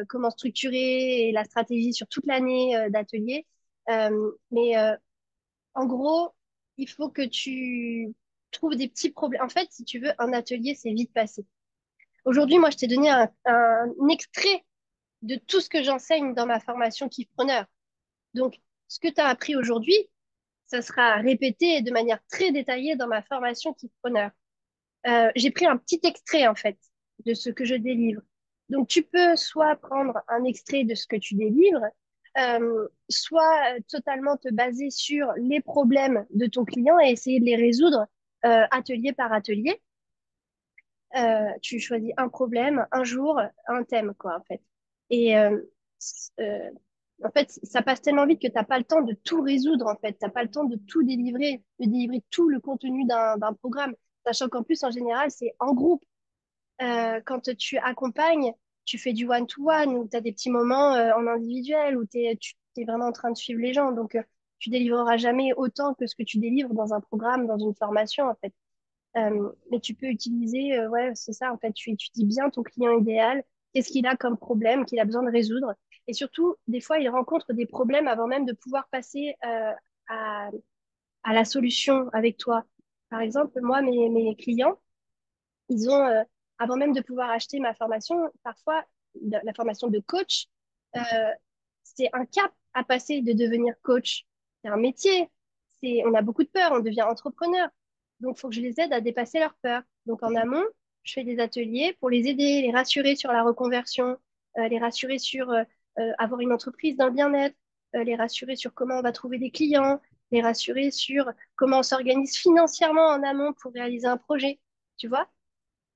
Speaker 1: comment structurer et la stratégie sur toute l'année d'atelier. Mais en gros, il faut que tu trouves des petits problèmes. En fait, si tu veux, un atelier, c'est vite passé. Aujourd'hui, moi, je t'ai donné un extrait de tout ce que j'enseigne dans ma formation Kifpreneur. Donc, ce que tu as appris aujourd'hui, ça sera répété de manière très détaillée dans ma formation Kifpreneur. J'ai pris un petit extrait, en fait, de ce que je délivre. Donc, tu peux soit prendre un extrait de ce que tu délivres, soit totalement te baser sur les problèmes de ton client et essayer de les résoudre atelier par atelier. Tu choisis un problème, un jour, un thème, quoi, en fait. Et euh, en fait, ça passe tellement vite que t'as pas le temps de tout résoudre, en fait. T'as pas le temps de délivrer tout le contenu d'un programme. Sachant qu'en plus, en général, c'est en groupe. Quand tu accompagnes, tu fais du one-to-one ou tu as des petits moments en individuel où tu es vraiment en train de suivre les gens. Donc, tu délivreras jamais autant que ce que tu délivres dans un programme, dans une formation, en fait. Mais tu peux utiliser, ouais, c'est ça, en fait, tu étudies bien ton client idéal, qu'est-ce qu'il a comme problème qu'il a besoin de résoudre. Et surtout, des fois, il rencontre des problèmes avant même de pouvoir passer à, à la solution avec toi. Par exemple, moi, mes clients, ils ont, avant même de pouvoir acheter ma formation, parfois, la formation de coach, euh, c'est un cap à passer de devenir coach. C'est un métier. On a beaucoup de peur, on devient entrepreneur. Donc, il faut que je les aide à dépasser leur peur. Donc, en amont, je fais des ateliers pour les aider, les rassurer sur la reconversion, les rassurer sur avoir une entreprise dans le bien-être, les rassurer sur comment on va trouver des clients, les rassurer sur comment on s'organise financièrement en amont pour réaliser un projet. Tu vois?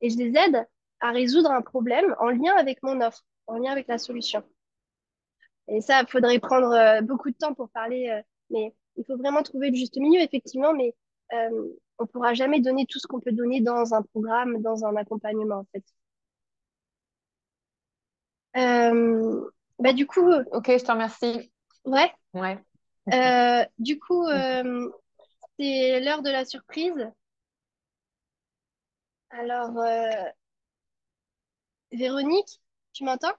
Speaker 1: Et je les aide à résoudre un problème en lien avec mon offre, en lien avec la solution. Et ça, il faudrait prendre beaucoup de temps pour parler, mais il faut vraiment trouver le juste milieu, effectivement, mais on ne pourra jamais donner tout ce qu'on peut donner dans un programme, dans un accompagnement, en fait. Bah, du coup,
Speaker 5: Ok, je te remercie.
Speaker 1: ouais,
Speaker 5: Ouais.
Speaker 1: du coup, c'est l'heure de la surprise. Alors, Véronique, tu m'entends?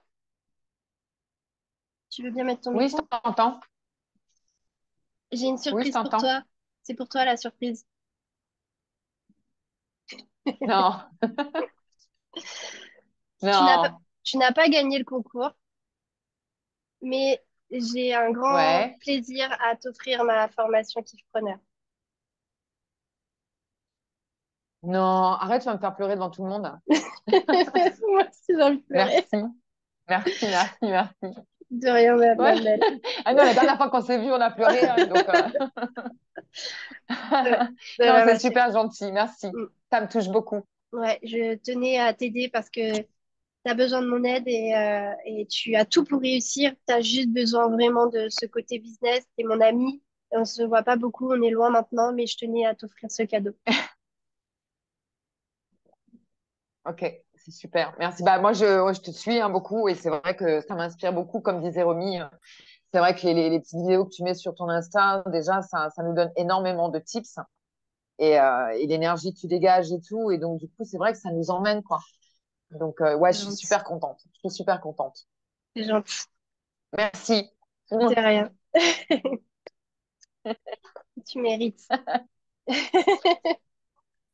Speaker 1: Tu veux bien mettre ton
Speaker 5: Oui, je
Speaker 1: micro?
Speaker 5: t'entends.
Speaker 1: J'ai une
Speaker 5: Oui, je
Speaker 1: surprise pour
Speaker 5: t'entends.
Speaker 1: toi. C'est pour toi la surprise.
Speaker 5: Non,
Speaker 1: Tu n'as pas,
Speaker 5: non.
Speaker 1: tu n'as pas gagné le concours. mais j'ai un grand
Speaker 5: Ouais.
Speaker 1: plaisir à t'offrir ma formation Kiffpreneur.
Speaker 5: Non, arrête, tu vas me faire pleurer devant tout le monde.
Speaker 1: Moi aussi, j'ai envie de pleurer.
Speaker 5: Merci. Merci, merci, merci.
Speaker 1: De rien,
Speaker 5: Ouais.
Speaker 1: ma belle.
Speaker 5: Ah non, la dernière fois qu'on s'est vu, on a pleuré, hein, donc
Speaker 1: De, de
Speaker 5: non,
Speaker 1: rien,
Speaker 5: c'est
Speaker 1: ma chérie.
Speaker 5: super gentil, merci.
Speaker 1: Mm.
Speaker 5: Ça me touche beaucoup.
Speaker 1: Ouais, je tenais à t'aider parce que tu as besoin de mon aide et tu as tout pour réussir. Tu as juste besoin vraiment de ce côté business. Tu es mon ami. On se voit pas beaucoup, on est loin maintenant, mais je tenais à t'offrir ce cadeau.
Speaker 5: Ok, c'est super. Merci. Bah, moi, je te suis hein, beaucoup et c'est vrai que ça m'inspire beaucoup, comme disait Romy. C'est vrai que les petites vidéos que tu mets sur ton Insta, déjà, ça nous donne énormément de tips et l'énergie que tu dégages et tout. Et donc, du coup, c'est vrai que ça nous emmène, quoi. Donc, ouais,
Speaker 1: C'est
Speaker 5: je suis
Speaker 1: gentil.
Speaker 5: super contente. Je suis super contente.
Speaker 1: C'est gentil.
Speaker 5: Merci.
Speaker 1: De rien. Tu mérites.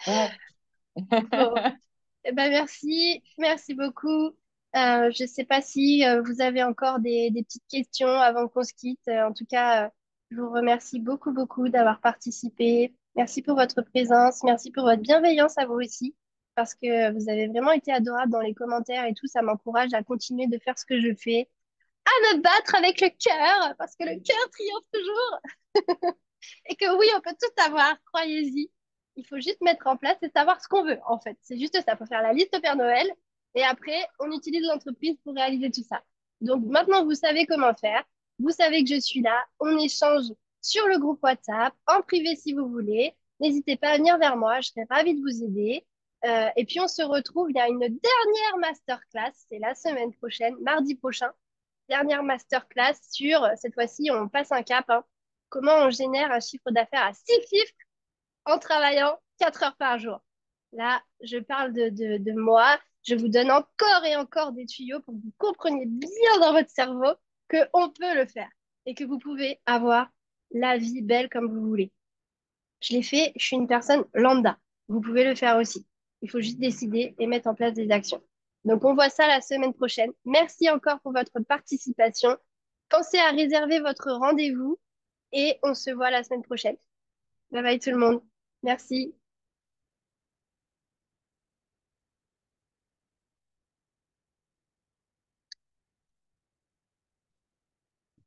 Speaker 5: Ouais.
Speaker 1: Bon. Eh ben merci, merci beaucoup. Je ne sais pas si vous avez encore des petites questions avant qu'on se quitte. En tout cas, je vous remercie beaucoup, beaucoup d'avoir participé. Merci pour votre présence, merci pour votre bienveillance à vous aussi, parce que vous avez vraiment été adorable dans les commentaires et tout. Ça m'encourage à continuer de faire ce que je fais, à me battre avec le cœur, parce que le cœur triomphe toujours. Et que oui, on peut tout avoir, croyez-y. Il faut juste mettre en place et savoir ce qu'on veut, en fait. C'est juste ça, il faut faire la liste au Père Noël et après, on utilise l'entreprise pour réaliser tout ça. Donc maintenant, vous savez comment faire. Vous savez que je suis là. On échange sur le groupe WhatsApp, en privé si vous voulez. N'hésitez pas à venir vers moi, je serai ravie de vous aider. Et puis on se retrouve, il y a une dernière masterclass, c'est la semaine prochaine, mardi prochain. Dernière masterclass sur, cette fois-ci, on passe un cap, hein. Comment on génère un chiffre d'affaires à 6 chiffres en travaillant 4 heures par jour. Là, je parle de moi. Je vous donne encore et encore des tuyaux pour que vous compreniez bien dans votre cerveau qu'on peut le faire et que vous pouvez avoir la vie belle comme vous voulez. Je l'ai fait, je suis une personne lambda. Vous pouvez le faire aussi. Il faut juste décider et mettre en place des actions. Donc, on voit ça la semaine prochaine. Merci encore pour votre participation. Pensez à réserver votre rendez-vous et on se voit la semaine prochaine. Bye bye tout le monde. Merci.